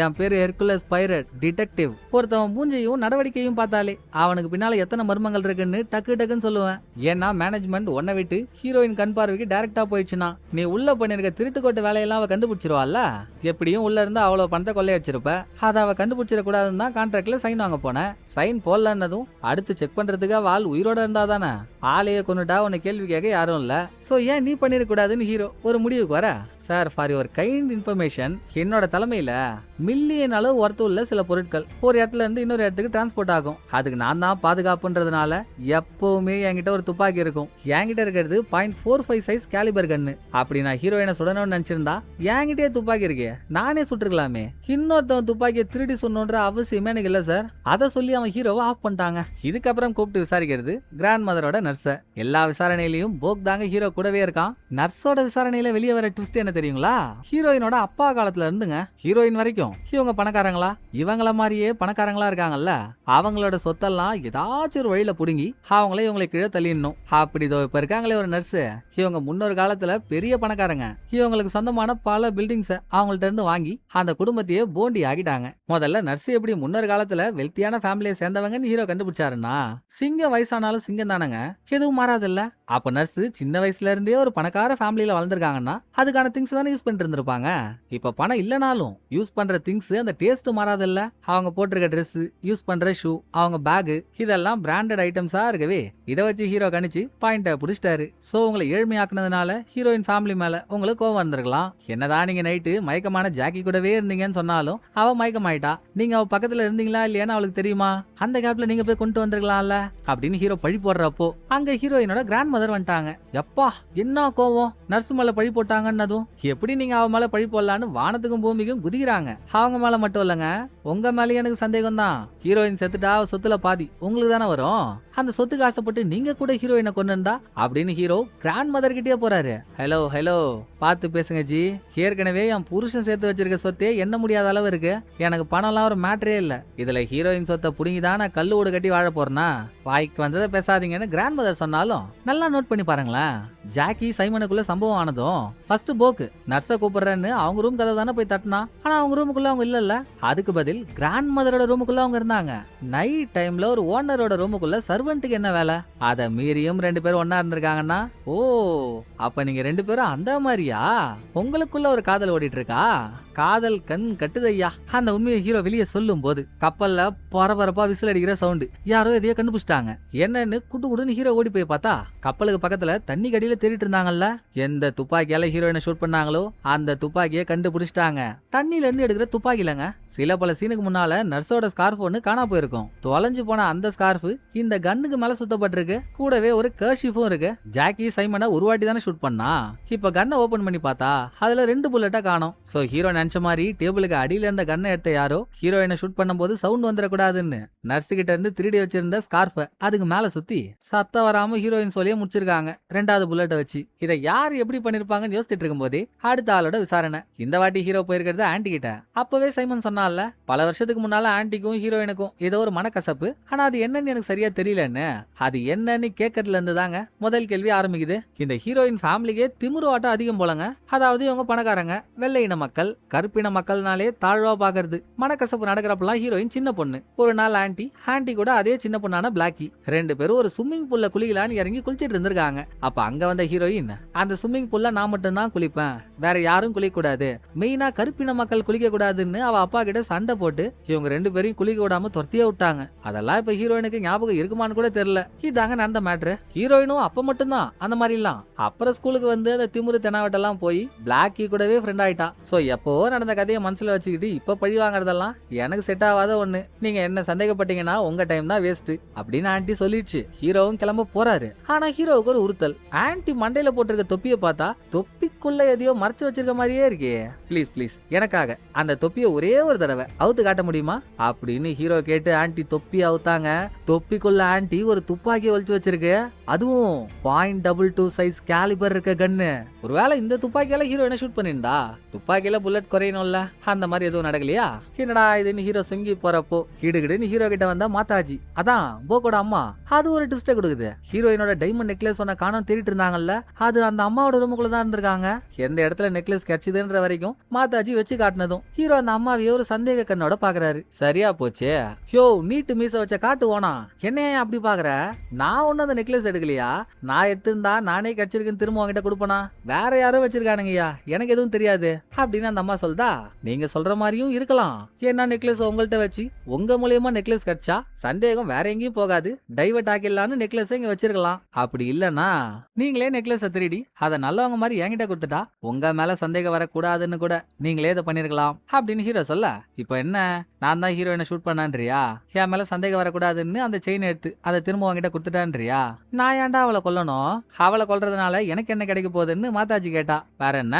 S1: என் பேரு ஹெர்குலஸ் பைரட் டிடெக்டிவ். ஒருத்தவன் மூஞ்சையும் நடவடிக்கையும் பார்த்தாலே அவனுக்கு பின்னால எத்தனை மர்மங்கள் இருக்குன்னு டக்கு டக்குன்னு சொல்லுவேன். ஏன்னா மேனேஜ்மெண்ட் ஒன்ன விட்டு ஹீரோயின் கண் பார்வைக்கு டைரக்டா போயிடுச்சுன்னா நீ உள்ள பண்ணிருக்க திருட்டுக்கோட்டு வேலையெல்லாம் அவ கண்டுபிடிச்சிருவாள்ல. எப்படியும் உள்ள இருந்து அவ்வளவு பணத்தை கொள்ளையடிச்சிருப்ப, அதை அவ கண்டுபிடிச்சிட கூடாதுன்னு தான் கான்ட்ராக்ட்ல சைன் வாங்க போனேன். சைன் போடலன்னதும் அடுத்து செக் பண்றதுக்கு ஆள் உயிரோட இருந்தா தானே. ஆளைய கொண்டுட்டா உன்னை கேள்வி கேட்க யாரும் இல்ல. சோ ஏன் நீ பண்ணிட கூடாதுன்னு ஹீரோ ஒரு முடிவுக்கு வர. Sir for your kind information, என்னோட தலைமையில மில்லியன் அளவு ஒர்த்து உள்ள சில பொருட்கள் ஒரு இடத்துல இருந்து இன்னொரு இடத்துக்கு டிரான்ஸ்போர்ட் ஆகும். அதுக்கு நான் தான் பாதுகாப்புன்றதுனால எப்பவுமே என்கிட்ட ஒரு துப்பாக்கி இருக்கும். என்கிட்ட இருக்கிறது .45 சைஸ் கேலிபர் கன்னு. அப்படி நான் ஹீரோயினை சுடணும்னு நினைச்சிருந்தா என்கிட்டயே துப்பாக்கி இருக்கு, நானே சுட்டுருக்கலாமே. இன்னொருத்தவன் துப்பாக்கியை திருடி சொன்னோன்ற அவசியமே எனக்கு இல்ல சார். அதை சொல்லி அவன் ஹீரோவை ஆஃப் பண்ணிட்டாங்க. இதுக்கப்புறம் கூப்பிட்டு விசாரிக்கிறது கிராண்ட் மதரோட நர்ஸ. எல்லா விசாரணையிலையும் போக் தாங்க ஹீரோ கூடவே இருக்கான். நர்ஸோட விசாரணையில வெளியே வர ட்விஸ்ட் என்ன தெரியுங்களா? ஹீரோயினோட அப்பா காலத்துல இருந்துங்க ஹீரோயின் வரைக்கும் இவங்க பணக்காரங்களா, இவங்கள மாதிரியே பணக்காரங்களா இருக்காங்கல்ல, அவங்களோட சொத்தெல்லாம் ஏதாச்சும் ஒரு வழியில புடுங்கி அவங்களே இவங்களை கீழே தள்ளிடணும். அப்படி இப்ப இருக்காங்களே ஒரு நர்ஸ், இவங்க முன்னொரு காலத்துல பெரிய பணக்காரங்க. இவங்களுக்கு சொந்தமான பல பில்டிங்ஸ அவங்கள்ட்ட இருந்து வாங்கி அந்த குடும்பத்தையே போண்டி ஆகிட்டாங்க. முதல்ல நர்ஸ் எப்படி முன்னொரு காலத்துல வெல்த்தியான ஃபேமிலியை சேர்ந்தவங்கன்னு ஹீரோ கண்டுபிடிச்சாருன்னா, சிங்கம் வயசானாலும் சிங்கம் தானங்க, எதுவும் மாறாது இல்ல. அப்ப நர்ஸ் சின்ன வயசுல இருந்தே ஒரு பணக்கார ஃபேமிலியில வளர்ந்துருக்காங்கன்னா அதுக்கான திங்ஸ் தானே யூஸ் பண்ணிட்டு இருந்திருப்பாங்க. இப்ப பணம் இல்லனாலும் யூஸ் பண்ற திங்ஸ் அந்த டேஸ்ட் மாறாது இல்ல. அவங்க போட்டிருக்க ட்ரெஸ், யூஸ் பண்ற ஷூ, அவங்க பேக், இதெல்லாம் பிராண்டட் ஐட்டம்ஸா இருக்கவே இதை வச்சு ஹீரோ கணிச்சு பாயிண்ட புடிச்சிட்டாரு. சோ உங்களை ஏழ்மையாக்குனதுனால ஹீரோயின் ஃபேமிலி மேல உங்களுக்கு கோவம் வந்திருக்கலாம். என்னதான் நீங்க நைட்டு மயக்கமான ஜாக்கி கூடவே இருந்தீங்கன்னு சொன்னாலும் அவ மயக்கமாயிட்டா. நீங்க அவ பக்கத்துல இருந்தீங்களா இல்லையான்னு அவளுக்கு தெரியுமா? அந்த கேப்ல நீங்க போய் கொண்டு வந்திருக்கலாம்ல அப்படின்னு ஹீரோ பழி போடுறப்போ அங்க ஹீரோயினோட கிராண்ட் மதர் வந்துட்டாங்க. எப்பா என்ன கோவம், நர்ஸ் மேல பழி போட்டாங்கன்னதும் எப்படி நீங்க அவ மேல பழி போடலான்னு வானத்துக்கும் பூமிக்கும் குதிக்கிறாங்க. அவங்க மேல மட்டும் இல்லங்க, உங்க மேலே எனக்கு சந்தேகம் தான். ஹீரோயின் செத்துட்டா சொத்துல பாதி உங்களுக்கு தானே வரும். அந்த சொத்துக்கு ஆசைப்பட்டு நீங்க கூட ஹீரோயினை கொண்டு இருந்தா அப்படின்னு ஹீரோ கிராண்ட் மதர் கிட்டே போறாரு. ஹலோ பார்த்து பேசுங்க ஜி, ஏற்கனவே என் புருஷன் சேர்த்து வச்சிருக்க சொத்தே என்ன முடியாத அளவு இருக்கு. எனக்கு பணம்லாம் ஒரு மேட்டரே இல்ல. இதுல ஹீரோயின் சொத்தை புடுங்கிதான் நான் கல்லு ஓடு கட்டி வாழ போறேன்னா, வாய்க்கு வந்ததை பேசாதீங்கன்னு கிராண்ட் மதர் சொன்னாலும் நல்லா நோட் பண்ணி பாருங்களேன். ஜாக்கி சைமனுக்குள்ள சம்பவம் ஆனதும் ஃபர்ஸ்ட் போக்கு நர்ஸை கூப்பிடுறேன்னு அவங்க ரூம் கதை தானே போய் தட்டினா. ஆனா அவங்க ரூமுக்குள்ள அவங்க இல்ல. அதுக்கு பதில் கிராண்ட் மதரோட ரூமுக்குள்ள அவங்க இருந்தாங்க. நைட் டைம்ல ஒரு ஓனரோட ரூமுக்குள்ள சர்வெண்ட்டுக்கு என்ன வேலை? அதை மீறியும் 2 பேரும் ஒன்னா இருந்திருக்காங்கன்னா, ஓ அப்ப நீங்க 2 பேரும் அந்த மாதிரியா? உங்களுக்குள்ள ஒரு காதல் ஓடிட்டு இருக்கா? காதல் கண் கட்டுதையா. அந்த உண்மையை ஹீரோ வெளியே சொல்லும் போது கப்பல்ல பரபரப்பா விசில் அடிக்கிற சவுண்டு. யாரோ எதையோ கண்டுபிடிச்சிட்டாங்க. என்னன்னு குடுன்னு ஹீரோ ஓடி போய் பார்த்தா கப்பலுக்கு பக்கத்துல தண்ணி கடியில தேடிட்டு இருந்தாங்கல்ல. எந்த துப்பாக்கியால ஹீரோயினை ஷூட் பண்ணாங்களோ அந்த துப்பாக்கியை கண்டுபிடிச்சிட்டாங்க. தண்ணில இருந்து எடுக்கிற துப்பாக்கி இல்லங்க. சில பல சீனுக்கு முன்னால நர்ஸோட ஸ்கார்ஃப் ஒண்ணு காணா போயிருக்கும். தொலைஞ்சு போன அந்த ஸ்கார்ஃப் இந்த கன்னுக்கு மேல சுத்தப்பட்டிருக்கு. கூடவே ஒரு கர்ஷிஃபும் இருக்கு. ஜாக்கி சைமனை ஒரு வாட்டி தானே ஷூட் பண்ணா. இப்ப கன்னை ஓபன் பண்ணி பார்த்தா அதுல 2 புல்லட்டா காணோம். சோ ஹீரோ நினைச்ச மாதிரி டேபிளுக்கு அடியில இருந்த கன்னை எடுத்த யாரோ ஹீரோயினை ஷூட் பண்ணும்போது சவுண்ட் வந்துடக்கூடாதுன்னு நர்ஸ் கிட்ட இருந்து திருடி வச்சிருந்த ஸ்கார்ஃப அதுக்கு மேல சுத்தி சத்தம் வராம ஹீரோயின் சொல்லியே முடிச்சிருக்காங்க 2வது புல்லட்டை வச்சு. இதை யார் எப்படி பண்ணிருப்பாங்கன்னு யோசிச்சுட்டு இருக்கும் போதே அடுத்த ஆளோட விசாரணை. இந்த வாட்டி ஹீரோ போயிருக்கிறது ஆன்டி கிட்ட. அப்பவே சைமன் சொன்னால பல வருஷத்துக்கு முன்னால ஆன்டிக்கும் ஹீரோயினுக்கும் ஏதோ ஒரு மனக்கசப்பு. ஆனா அது என்னன்னு எனக்கு சரியா தெரியலன்னு. அது என்னன்னு கேட்கறதுல இருந்து தாங்க முதல் கேள்வி ஆரம்பிக்குது. இந்த ஹீரோயின் ஃபேமிலிக்கே திமிரு ஆட்டம் அதிகம் போலங்க. அதாவது இவங்க பணக்காரங்க, வெள்ளை இன மக்கள், கருப்பின மக்கள்னாலே தாழ்வா பாக்குறது. மனக்கசப்பு நடக்கிறப்பெல்லாம் ஹீரோயின் சின்ன பொண்ணு. ஒரு நாள் ஆன்டி கூட அதே சின்ன பொண்ணான பிளாக்கி 2 பேரும் ஒரு ஸ்விம்மிங் பூல்ல குளிக்கலான்னு இறங்கி குளிச்சிட்டு இருந்திருக்காங்க. அப்ப அங்க வந்த ஹீரோயின், அந்த ஸ்விம்மிங் பூல்ல நான் மட்டும் தான் குளிப்பேன், வேற யாரும் குளிக்க கூடாது, மெயினா கருப்பின மக்கள் குளிக்க கூடாதுன்னு அவ அப்பா கிட்ட சண்டை போட்டு இவங்க 2 பேரையும் குளிக்க விடாம துரத்தியே விட்டாங்க. அதெல்லாம் இப்ப ஹீரோயினுக்கு ஞாபகம் இருக்குமான்னு கூட தெரியல. இதாங்க நடந்த மேட்ரு. ஹீரோயினும் அப்ப மட்டும் தான் அந்த மாதிரி எல்லாம். அப்புறம் ஸ்கூலுக்கு வந்து அந்த திமுரு தெனாவட்டெல்லாம் போய் பிளாக்கி கூடவே ஃப்ரெண்ட் ஆயிட்டா. சோ எப்போ நடந்த கதையை மனசுல வச்சுக்கிட்டு இப்ப பழி வாங்குறதெல்லாம் எனக்கு செட் ஆகாத ஒண்ணு. நீங்க என்ன சந்தேகப்பட்டீங்கன்னா உங்க டைம் தான் வேஸ்ட் அப்படின்னு ஆன்டி சொல்லிடுச்சு. ஹீரோவும் கிளம்ப போறாரு. ஆனா ஹீரோவுக்கு ஒரு உறுத்தல். ஆன்டி மண்டையில போட்டிருக்க தொப்பியை பார்த்தா தொப்பிக்குள்ள எதையோ மறைச்சு வச்சிருக்க மாதிரியே இருக்கே. ப்ளீஸ் எனக்காக அந்த தொப்பியை ஒரே ஒரு தடவை அவுத்து காட்ட முடியுமா அப்படின்னு ஹீரோ கேட்டு ஆன்டி தொப்பி அவுத்தாங்க. தொப்பிக்குள்ள ஆன்டி ஒரு துப்பாக்கி ஒளிச்சு வச்சிருக்கு. அதுவும் .22 சைஸ் கேலிபர் இருக்க கன்னு. ஒருவேளை இந்த துப்பாக்கியால ஹீரோ என்ன ஷூட் பண்ணிருந்தா துப்பாக்கியில புல்லட் குறையணும்ல. அந்த மாதிரி எதுவும் நடக்கலையா? என்னடா இதுன்னு ஹீரோ சுங்கி போறப்போ கிடுகிடுன்னு ஹீரோ கிட்ட வந்தா மாதாஜி, அதான் போக்கோட அம்மா. அது ஒரு ட்விஸ்ட கொடுக்குது. ஹீரோயினோட டைமண்ட் நெக்லஸ் ஒன்ன காணோம் தேடிட்டு இருந்தாங்கல்ல, அது அந்த அம்மாவோட ரூமுக்குள்ள தான் இருந்திருக்காங்க. எந்த இடத்துல நெக்லஸ் கிடைச்சதுன்ற வரைக்கும் மாதாஜி வச்சு காட்டினதும் ஹீரோ அந்த அம்மாவையே ஒரு சந்தேக கண்ணோட பாக்குறாரு. சரியா போச்சு. யோ நீட்டு மீச வச்ச காட்டு ஓனா, என்னையா அப்படி பாக்குற? நான் ஒன்னும் அந்த நெக்லஸ் எடுக்கலையா, நான் எடுத்திருந்தா நானே கிடைச்சிருக்குன்னு திரும்ப உங்ககிட்ட கொடுப்பனா, வேற யாரோ வச்சிருக்கானுங்கய்யா, எனக்கு எதுவும் தெரியாது அப்படின்னு அந்த அம்மா சொல்தா. நீங்க சொல்ற மாதிரியும் இருக்கலாம். ஏன்னா நெக்லஸ் உங்கள்கிட்ட வச்சு உங்க மூலியமா நெக்லஸ் கிடைச்சா சந்தேகம் வேற எங்கேயும் போகாது, டைவர்ட் ஆக்கிடலான்னு நெக்லஸ் இங்க வச்சிருக்கலாம். அப்படி இல்லனா நீங்களே நெக்லஸ் திருடி அதை நல்லவங்க மாதிரி என்கிட்ட கொடுத்துட்டா உங்க மேல சந்தேகம் வரக்கூடாதுன்னு கூட நீங்களே இதை பண்ணிருக்கலாம் அப்படின்னு ஹீரோ சொல்ல. இப்ப என்ன, நான் தான் ஹீரோயினை ஷூட் பண்ணான்றியா? என் மேல சந்தேகம் வரக்கூடாதுன்னு அந்த செயின் எடுத்து அதை திரும்ப உங்ககிட்ட கொடுத்துட்டான்றியா? நான் ஏன்டா அவளை கொல்லணும்? அவளை கொல்றதுனால எனக்கு என்ன கிடைக்க போகுதுன்னு மாதாஜி கேட்டா. வேற என்ன,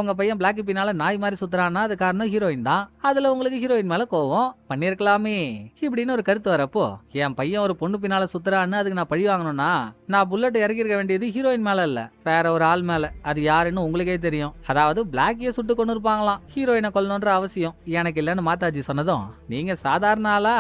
S1: உங்க பையன் பிளாக் பின்னால நாய் மாதிரி சுத்துறான்னா அது காரணம் ஹீரோயின் தான். அதுல உங்களுக்கு ஹீரோயின் மேல கோவம் பண்ணிருக்கலாமே இப்படின்னு ஒரு கருத்து வரப்போ, என் பையன் ஒரு பொண்ணு பின்னால சுத்துறான்னு அதுக்கு நான் பழி வாங்கணும்னா நான் புல்லட் இறக்கி இருக்க வேண்டியது ஹீரோயின் மேல இல்ல, வேற ஒரு ஆள் மேல. அது யாருன்னு உங்களுக்கே தெரியும். அதாவது பிளாக்கிய சுட்டு கொண்டு இருப்பாங்களாம். ஹீரோயினை கொல்லணுன்ற அவசியம் எனக்கு இல்லன்னு மாதாஜி சொன்னதும், நீங்க சாதாரண ஆளா?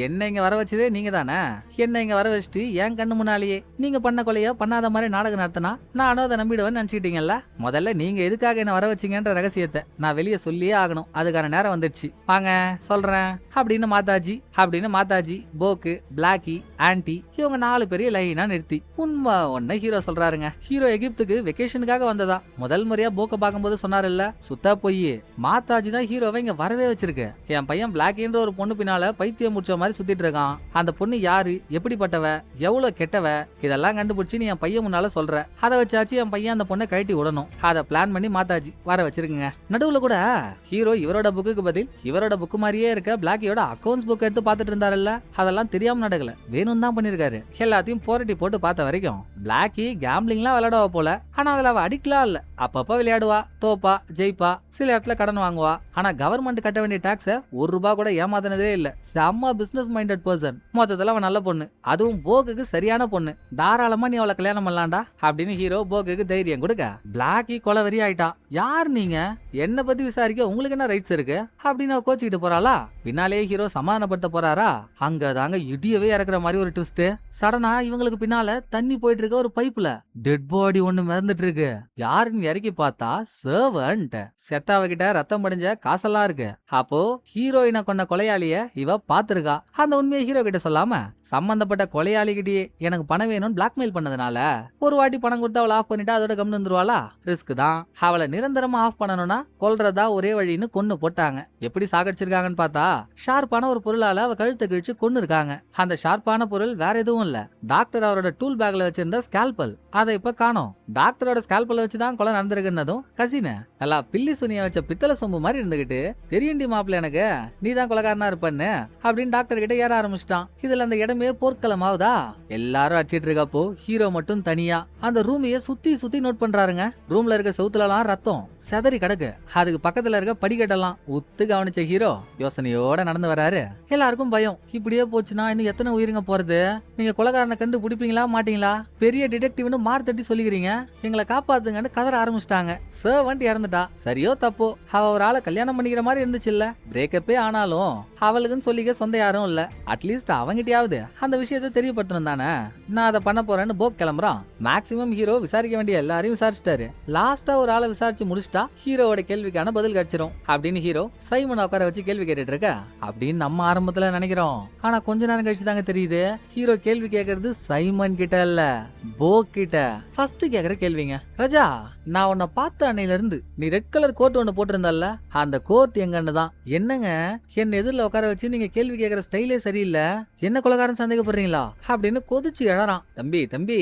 S1: என்ன இங்க வர வச்சதே நீங்க தானே. என்ன இங்க வர வச்சுட்டு என் கண்ணு முன்னாலேயே நீங்க பண்ண கொலையா பண்ணாத மாதிரி நாடகம் நடத்தினா நானும் அதை நம்பிடுவேன்னு நினைச்சுக்கிட்டீங்கல்ல. முதல்ல நீங்க எதுக்காக என்ன வர வச்சீங்கன்ற ரகசியத்தை நான் வெளியே சொல்லியே ஆகணும். அதுக்கான நேரம் வந்துடுச்சு, வாங்க சொல்றேன் அப்படின்னு மாதாஜி போக்கு, பிளாக்கி, ஆன்டி இவங்க 4 பேரையும் லைனா நிறுத்தி உண்மை ஒன்னு ஹீரோ சொல்றாருங்க. ஹீரோ எகிப்துக்கு வெக்கேஷனுக்காக வந்ததா முதல் முறையா போக்க பார்க்கும்போது சொன்னாருல்ல, சுத்தா போய் மாதாஜி தான் ஹீரோவை இங்க வரவே வச்சிருக்கு. என் பையன் பிளாக்கின்ற ஒரு பொண்ணு பின்னால பைத்தியம் முடிச்ச மாதிரி சுத்திட்டு இருக்கான். அந்த பொண்ணு யாரு, எப்படிப்பட்டவ, எவ்வளவு கெட்டவ, இதெல்லாம் கண்டுபிடிச்சு நீ என் பையன் முன்னால சொல்ற. அதை வச்சாச்சு என் பையன் அந்த பொண்ணை கழட்டி விடணும். அதை பிளான் பண்ணி மாதாஜி வர வச்சிருக்குங்க. நடுவுல கூட ஹீரோ இவரோட புக்குக்கு பதில் இவரோட புக்கு மாதிரியே இருக்க பிளாக்கியோட அக்கௌண்ட்ஸ் புக் எடுத்து பார்த்துட்டு இருந்தாருல்ல, அதெல்லாம் தெரியாம நடக்கல, வேணும் தான் பண்ணிருக்காரு. எல்லாத்தையும் போராட்டி போட்டு பார்த்த வரைக்கும் பிளாக்கி கேம்பிளிங்லாம் விளையாடுவா போல. ஆனா அதுல அவ அடிக்லாம் இல்ல. அப்பப்ப விளையாடுவா, தோப்பா, ஜெயிப்பா, சில இடத்துல கடன் வாங்குவா. ஆனா கவர்மெண்ட் கட்ட வேண்டிய டாக்ஸ ₹1 கூட ஏமாத்தினதே இல்ல. செம்ம பிசினஸ் மைண்டட் பர்சன். மொத்தத்துல அவன் நல்ல பொண்ணு, அதுவும் போக்குக்கு சரியான பொண்ணு. தாராளமா நீ அவளை கல்யாணம் பண்ணலாம்டா அப்படின்னு ஹீரோ போக்குக்கு தைரியம் கொடுக்க, பிளாக்கி கொலவெறி ஆயிட்டா. யார் நீங்க, என்ன பத்தி விசாரிக்க உங்களுக்கு என்ன ரைட்ஸ் இருக்கு அப்படின்னு அவ கோச்சிக்கிட்டு போறாளா. பின்னாலேயே ஹீரோ சமாதானப்படுத்த போறாரா. அங்கதாங்க இடியவே இறக்குற மாதிரி ஒரு ட்விஸ்ட். சடனா இவங்களுக்கு பின்னால தண்ணி போயிட்டு இருக்க ஒரு பைப்ல டெட் பாடி ஒண்ணு மிதந்துட்டு இருக்கு. யாருன்னு இறக்கி பார்த்தா சர்வன்ட். செத்தாவகிட்ட ரத்தம் படிஞ்ச காசெல்லாம் இருக்கு. அப்போ ஹீரோயினை கொண்ட கொலையாளிய இவ பாத்துருக்கா. அந்த உண்மையை ஹீரோ கிட்ட சொல்லாம சம்பந்தப்பட்ட கொலையாளி கிட்டே எனக்கு பணம் வேணும்னு பிளாக்மெயில் பண்ணதுனால ஒரு வாட்டி பணம் கொடுத்து அவளை ஆஃப் பண்ணிட்டு அதோட கம்னு வந்துருவாளா. ரிஸ்க் தான். அவளை நிரந்தரமா ஆஃப் பண்ணணும்னா கொல்றது சாவறதா ஒரே வழின்னு கொன்னு போட்டாங்க. எப்படி சாகடிச்சிருக்காங்கன்னு பார்த்தா ஷார்ப்பான ஒரு பொருளால அவ கழுத்தை கிழிச்சு கொன்னு இருக்காங்க. அந்த ஷார்ப்பான பொருள் வேற எதுவும் இல்ல, டாக்டர் அவரோட டூல் பேக்ல வச்சிருந்த ஸ்கேல்பல். அதை இப்ப காணோம். டாக்டரோட ஸ்கேல்பல் வச்சுதான் கொலை நடந்திருக்குன்னதும் கசின நல்லா பில்லி சுனிய வச்ச பித்தளை சொம்பு மாதிரி இருந்துகிட்டு, தெரியுண்டி மாப்பிள்ள எனக்கு நீதான் கொலைகாரனா இருப்பன்னு அப்படின்னு டாக்டர் கிட்ட ஏற ஆரம்பிச்சிட்டான். இதுல அந்த இடமே போர்க்களம் ஆகுதா? எல்லாரும் அடிச்சிட்டு இருக்கப்போ ஹீரோ மட்டும் தனியா அந்த ரூமையே சுத்தி சுத்தி நோட் பண்றாருங்க. ரூம்ல இருக்க செவுத்துலலாம் ரத்தம் செதறி கிடக்கு. அதுக்கு பக்கத்துல இருக்க படிக்கட்டெல்லாம் உத்து கவனிச்ச ஹீரோ யோசனையோட நடந்து வராரு. எல்லாருக்கும் பயம், இப்படியே போச்சுன்னா இன்னும் எத்தனை உயிருங்க போறது? நீங்க கொலைகாரனை கண்டு பிடிப்பீங்களா மாட்டீங்களா? பெரிய டிடெக்டிவ்னு மார் தட்டி சொல்லிக்கிறீங்க, எங்களை காப்பாத்துங்கன்னு கதற ஆரம்பிச்சிட்டாங்க. சர்வன்ட் இறந்துட்டா, சரியோ தப்போ அவ ஒரு ஆளை கல்யாணம் பண்ணிக்கிற மாதிரி இருந்துச்சு இல்ல. பிரேக்கப்பே ஆனாலும் அவளுக்குன்னு சொல்லிக்க சொந்த யாரும் இல்ல. அட்லீஸ்ட் அவங்கிட்டயாவது அந்த விஷயத்தை தெரியப்படுத்தணும் தானே. நான் அதை பண்ண போறேன்னு போக் கிளம்புறான். மேக்சிமம் ஹீரோ விசாரிக்க வேண்டிய எல்லாரையும் விசாரிச்சிட்டாரு. லாஸ்டா ஒரு ஆளை விசாரிச்சு முடிச்சுட்டா ஹீரோவோட கேள்விக்கான பதில் கிடைச்சிரும் அப்படின்னு ஹீரோ சைமன் உட்கார வச்சு கேள்வி கேட்டுட்டு இருக்க அப்படின்னு நம்ம ஆரம்பத்துல நினைக்கிறோம். ஆனா கொஞ்ச நேரம் கழிச்சு தாங்க தெரியுது ஹீரோ கேள்வி கேட்கறது சைமன் கிட்ட இல்ல, போக் கிட்ட. ஃபர்ஸ்ட் கேக்குற கேள்விங்க, ரஜா நான் உன்னை பார்த்த அன்னையில இருந்து நீ ரெட் கலர் கோட் ஒண்ணு போட்டிருந்தல்ல, அந்த கோட் எங்கன்னு தான். என்னங்க என்ன எதிரில் உட்கார வச்சு நீங்க கேள்வி கேட்கற ஸ்டைலே சரியில்லை, என்ன கொலைகாரன் சந்தேகப்படுறீங்களா அப்படின்னு கொதிச்சு எழறான். தம்பி தம்பி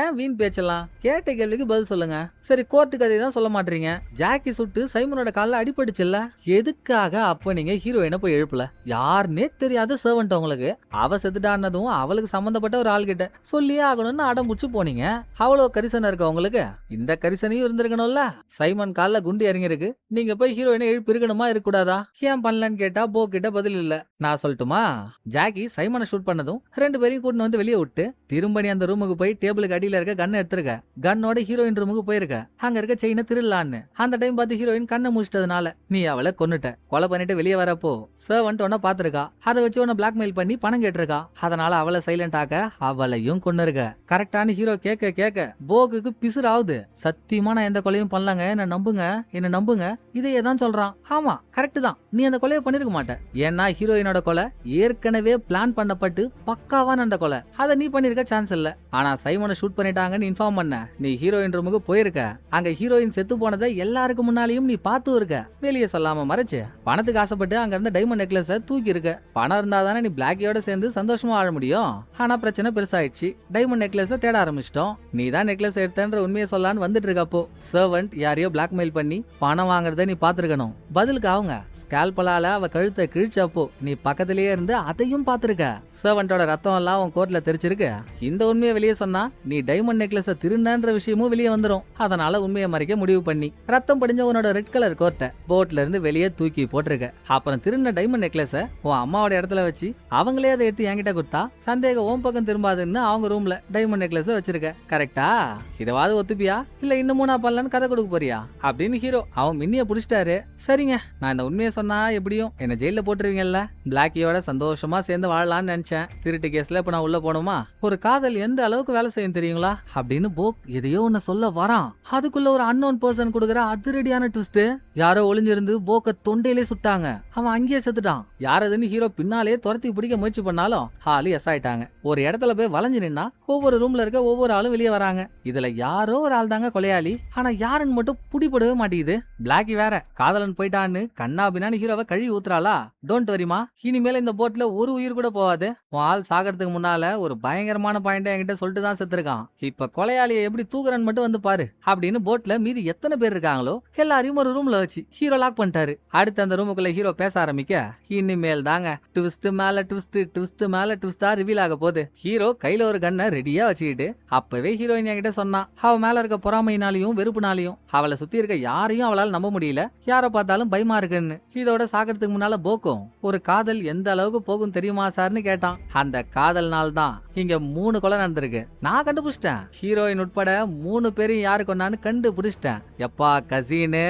S1: ஏன் வீண் பேச்சலாம், கேட்ட கேள்விக்கு பதில் சொல்லுங்க. சரி கோர்ட்டு கதை தான் சொல்ல மாட்டீங்க, ஜாக்கி சுட்டு சைமனோட காலில் அடிபட்டுச்சுல்ல, எதுக்காக அப்ப நீங்க ஹீரோயினை போய் எழுப்பல? யாருன்னே தெரியாத சர்வன்ட் உங்களுக்கு, அவ செத்துட்டானதும் அவளுக்கு சம்பந்தப்பட்ட ஒரு ஆள் கிட்ட சொல்லியே ஆகணும்னு அடம் புடிச்சு போனீங்க. அவ்வளவு கரிசனை இருக்க உங்களுக்கு, இந்த கரிசனையும் இருந்திருக்கணும்ல. சைமன் கால்ல குண்டு இறங்கிருக்கு, நீங்க போய் ஹீரோயினை எழுப்பி இருக்கணுமா இருக்க கூடாதா? ஏன் பண்ணலன்னு கேட்டா போ கிட்ட பதில் இல்ல. நான் சொல்லட்டுமா, ஜாக்கி சைமனை ஷூட் பண்ணதும் ரெண்டு பேரையும் கூட்டிட்டு வந்து வெளியே விட்டு திரும்பி அந்த ரூமுக்கு போய் டேபிளுக்கு அடியில இருக்க கன் எடுத்துருக்க, கன்னோட ஹீரோயின் ரூமுக்கு போயிருக்க, அங்க இருக்க செயினை திருடலான்னு. அந்த டைம் பார்த்து ஹீரோயின் கண்ணை முடிச்சிட்டதுனால நீ அவளை கொன்னுட்ட. கொலை பண்ணிட்டு வெளியே வரப்போ சர்வன்ட் உன்ன பாத்துருக்கா, அதை வச்சு உன்ன பிளாக்மெயில் பண்ணி பணம் கேட்டிருக்கா, அதனால அவளை சைலண்ட் ஆக்க அவளையும் கொன்னுருக்க. கரெக்டான ஹீரோ கேட்க கேட்க போக்குக்கு பிசுறாவுது. சத்தியமா நான் எந்த கொலையும் பண்ணலங்க, என்ன நம்புங்க என்ன நம்புங்க, இதையே தான் சொல்றான். ஆமா கரெக்ட் தான், நீ அந்த கொலையை பண்ணிருக்க மாட்ட. ஏன்னா ஹீரோயினோட கொலை ஏற்கனவே பிளான் பண்ணப்பட்டு பக்காவா நடந்த கொலை, அதை நீ பண்ணிருக்க சான்ஸ் இல்ல. ஆனா சைமனை ஷூட் பண்ணிட்டாங்கன்னு இன்ஃபார்ம் பண்ண நீ ஹீரோயின் ரூமுக்கு போயிருக்க, அங்க ஹீரோயின் செத்து போனதை எல்லாருக்கும் முன்னாலையும் நீ பார்த்து இருக்க, வெளியே சொல்லாம மறைச்சு பணத்துக்கு ஆசைப்பட்டு அங்க இருந்த டைமண்ட் நெக்லஸ தூக்கி இருக்க. பணம் இருந்தா தானே நீ பிளாக்கியோட சேர்ந்து சந்தோஷமா வாழ முடியும். ஆனா பிரச்சனை பெருசாயிடுச்சு, டைமண்ட் நெக்லஸ தேட ஆரம்பிச்சிட்டோம். நீ தான் நெக்லஸ் எடுத்தன்ற உண்மையை சொல்லான்னு வந்துட்டு இருக்கப்போ சர்வன்ட் யாரையோ பிளாக்மெயில் பண்ணி பணம் வாங்குறத நீ பாத்துருக்கணும். பதிலுக்கு அவங்க ஸ்கேல்பலால அவ கழுத்தை கிழிச்சப்போ நீ பக்கத்திலேயே இருந்து அதையும் பாத்துருக்க. சர்வன்டோட ரத்தம் எல்லாம் உன் கோர்ட்ல தெரிச்சிருக்கு. இந்த உண்மையை வெளியே சொன்னா நீ டைமண்ட் நெக்லஸ திருடன்ற விஷயமும் வெளியே வந்துடும். அதனால உண்மையை மறைக்க முடிவு பண்ணி ரத்தம் படிஞ்ச உன்னோட ரெட் கலர் கோர்ட்டை போட்ல இருந்து வெளியே தூக்கி போட்டிருக்க. அப்புறம் திருடின டைமண்ட் நெக்லஸ உன் அம்மாவோட இடத்துல வச்சு அவங்களே அதை எடுத்து என்கிட்ட கொடுத்தா சந்தேகம் ஓம் பக்கம் திரும்பாதுன்னு அவங்க ரூம்ல டைமண்ட் நெக்லஸ வச்சிருக்க. கரெக்டா? இதவாது ஒத்துப்பியா இல்ல இன்னமும் நான் பண்ணலன்னு கதை கொடுக்க போறியா அப்படின்னு ஹீரோ அவன் மின்னிய புடிச்சிட்டாரு. சரிங்க, நான் இந்த உண்மையை சொன்னா எப்படியும் என்ன ஜெயில போட்டுருவீங்கல்ல, பிளாக்கியோட சந்தோஷமா சேர்ந்து வாழலாம்னு நினைச்சேன். திருட்டு கேஸ்ல இப்ப நான் உள்ள போனோமா, ஒரு காதல் எந்த அளவுக்கு வேலை செய்யும் தெரியுங்களா அப்படின்னு போக் எதையோ ஒன்னு சொல்ல வரான். அதுக்குள்ள ஒரு அன்னோன் பர்சன் கொடுக்குற அதிரடியான ட்விஸ்ட். யாரோ ஒளிஞ்சிருந்து போக்க தொண்டையிலே சுட்டாங்க, அவன் அங்கேயே செத்துட்டான். யாரதுன்னு ஹீரோ பின்னாலே துரத்தி பிடிக்க முயற்சி பண்ணாலும் ஆளு எஸ் ஆயிட்டாங்க. ஒரு இடத்துல போய் வளைஞ்சு நின்னா ஒவ்வொரு ரூம்ல இருக்க ஒவ்வொரு ஆளும் வெளியே வராங்க. இதுல யாரோ ஒரு ஆள் தாங்க கொலையாளி, ஆனா யாருன்னு மட்டும் புடிபடவே மாட்டேங்குது. பிளாக்கி வேற காதலன் போயிட்டான்னு கண்ணா பின்னான்னு ஹீரோவை கழுவி ஊத்துறாளா. டோன்ட் வரிமா, இனிமேல இந்த போட்ல ஒரு உயிர் கூட போவாது. உன் ஆள் சாகிறதுக்கு முன்னால ஒரு பயங்கரமான பாயிண்ட் என்கிட்ட சொல்லிட்டு தான் செத்துருக்கான். இப்ப கொலையாளியை எப்படி தூக்குறன்னு மட்டும் வந்து பாரு அப்படின்னு போட்ல மீதி எத்தனை பேர் இருக்காங்களோ எல்லாரையும் ஒரு ரூம்ல வச்சு ஹீரோ லாக் பண்ணிட்டாரு. அடுத்து அந்த ரூமுக்குள்ள ஹீரோ பேச ஆரம்பிக்க இனிமேல் தாங்க ட்விஸ்ட் மேல ட்விஸ்ட், ட்விஸ்ட் மேல ட்விஸ்டா ரிவீல் ஆக போகுது. ஹீரோ கையில ஒரு கண்ணை ரெடியா வச்சுக்கிட்டு அப்பவே ஹீரோயின் என்கிட்ட சொன்னா, அவ மேல இருக்க பொறாமையினாலையும் வெறுப்புனாலையும் அவளை சுத்தி இருக்க யாரையும் அவளால் நம்ப முடியல, யார பார்த்தாலும் பயமா இருக்குன்னு. இதோட சாகிறதுக்கு முன்னால போக்கும் ஒரு காதல் எந்த அளவுக்கு போகும் தெரியுமா சார்னு கேட்டான். அந்த காதல்னால தான் இங்க 3 கொலை நடந்திருக்கு. நான் கண்டுபிடிச்சிட்டேன், ஹீரோயின் உட்பட 3 பேரும் யாரு கொண்டான்னு கண்டுபிடிச்சிட்டேன். எப்பா கசின்னு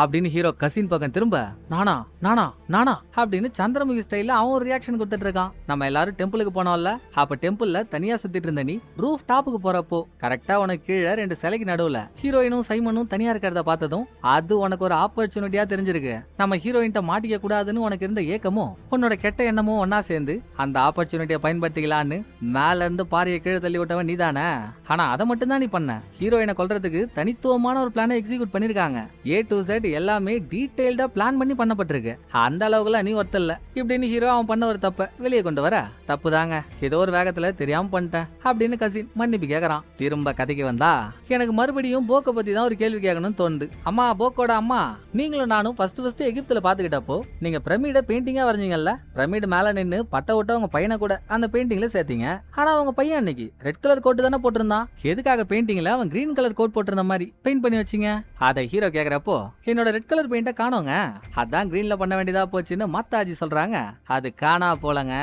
S1: அப்படின்னு ஹீரோ கசின் பக்கம் திரும்ப நானா நானா நானா அப்படின்னு சந்திரமுகி ஸ்டைல்ல அவன் ஒரு ரியாக்ஷன் கொடுத்துட்டு இருக்கான். நம்ம எல்லாரும் டெம்பிளுக்கு போனோம்ல, அப்ப டெம்பிள்ல தனியா சுத்திட்டு இருந்த நீ ரூஃப் டாப்புக்கு போறப்போ கரெக்டா உனக்கு கீழே 2 சிலைக்கு நடுவுல ஹீரோ ஹீரோயினும் சைமனும் தனியா இருக்கிறத பார்த்ததும் அது உனக்கு ஒரு ஆப்பர்ச்சுனிட்டியா தெரிஞ்சிருக்கு. நம்ம ஹீரோயின்ட்ட மாட்டிக்க கூடாதுன்னு உனக்கு இருந்த ஏக்கமும் உன்னோட கெட்ட எண்ணமும் ஒன்னா சேர்ந்து அந்த ஆப்பர்ச்சுனிட்டியை பயன்படுத்திக்கலான்னு மேல இருந்து பாறையை கீழே தள்ளி விட்டவன் நீதானே. ஆனா அதை மட்டும் தான் நீ பண்ண. ஹீரோயினை கொல்றதுக்கு தனித்துவமான ஒரு பிளானை எக்ஸிக்யூட் பண்ணிருக்காங்க. A to Z எல்லாமே டீடைல்டா பிளான் பண்ணி பண்ணப்பட்டிருக்கு. அந்த அளவுக்குலாம் நீ ஒருத்தல்ல இப்படின்னு ஹீரோ அவன் பண்ண ஒரு தப்ப வெளியே கொண்டு வர, தப்பு தாங்க, ஏதோ ஒரு வேகத்துல தெரியாம பண்ணிட்டேன் அப்படின்னு கசின் மன்னிப்பு கேக்குறான். திரும்ப கதைக்கு வந்தா எனக்கு மறுபடியும் போக்க பத்தி தான் ஒரு கேள்வி கேட்கணும்னு தோணுது. அம்மா, போக்கோட அம்மா, நீங்களும் நானும் ஃபர்ஸ்ட் எகிப்துல பாத்துக்கிட்டப்போ நீங்க பிரமிட பெயிண்டிங்கா வரைஞ்சீங்கல்ல. பிரமிடு மேல நின்னு பட்டை விட்ட உங்க பையனை கூட அந்த பெயிண்டிங்ல சேர்த்தீங்க. ஆனா அவங்க பையன் அன்னைக்கு ரெட் கலர் கோட் தானே போட்டிருந்தான். எதுக்காக பெயிண்டிங்ல அவன் கிரீன் கலர் கோட் போட்டிருந்த மாதிரி பெயிண்ட் பண்ணி வச்சீங்க? அதை ஹீரோ கேக்குறப்போ என்னோட ரெட் கலர் பெயிண்ட காணோங்க, அதான் கிரீன்ல பண்ண வேண்டியதா போச்சுன்னு மாத்தாஜி சொல்றாங்க. அது காணா போலங்க.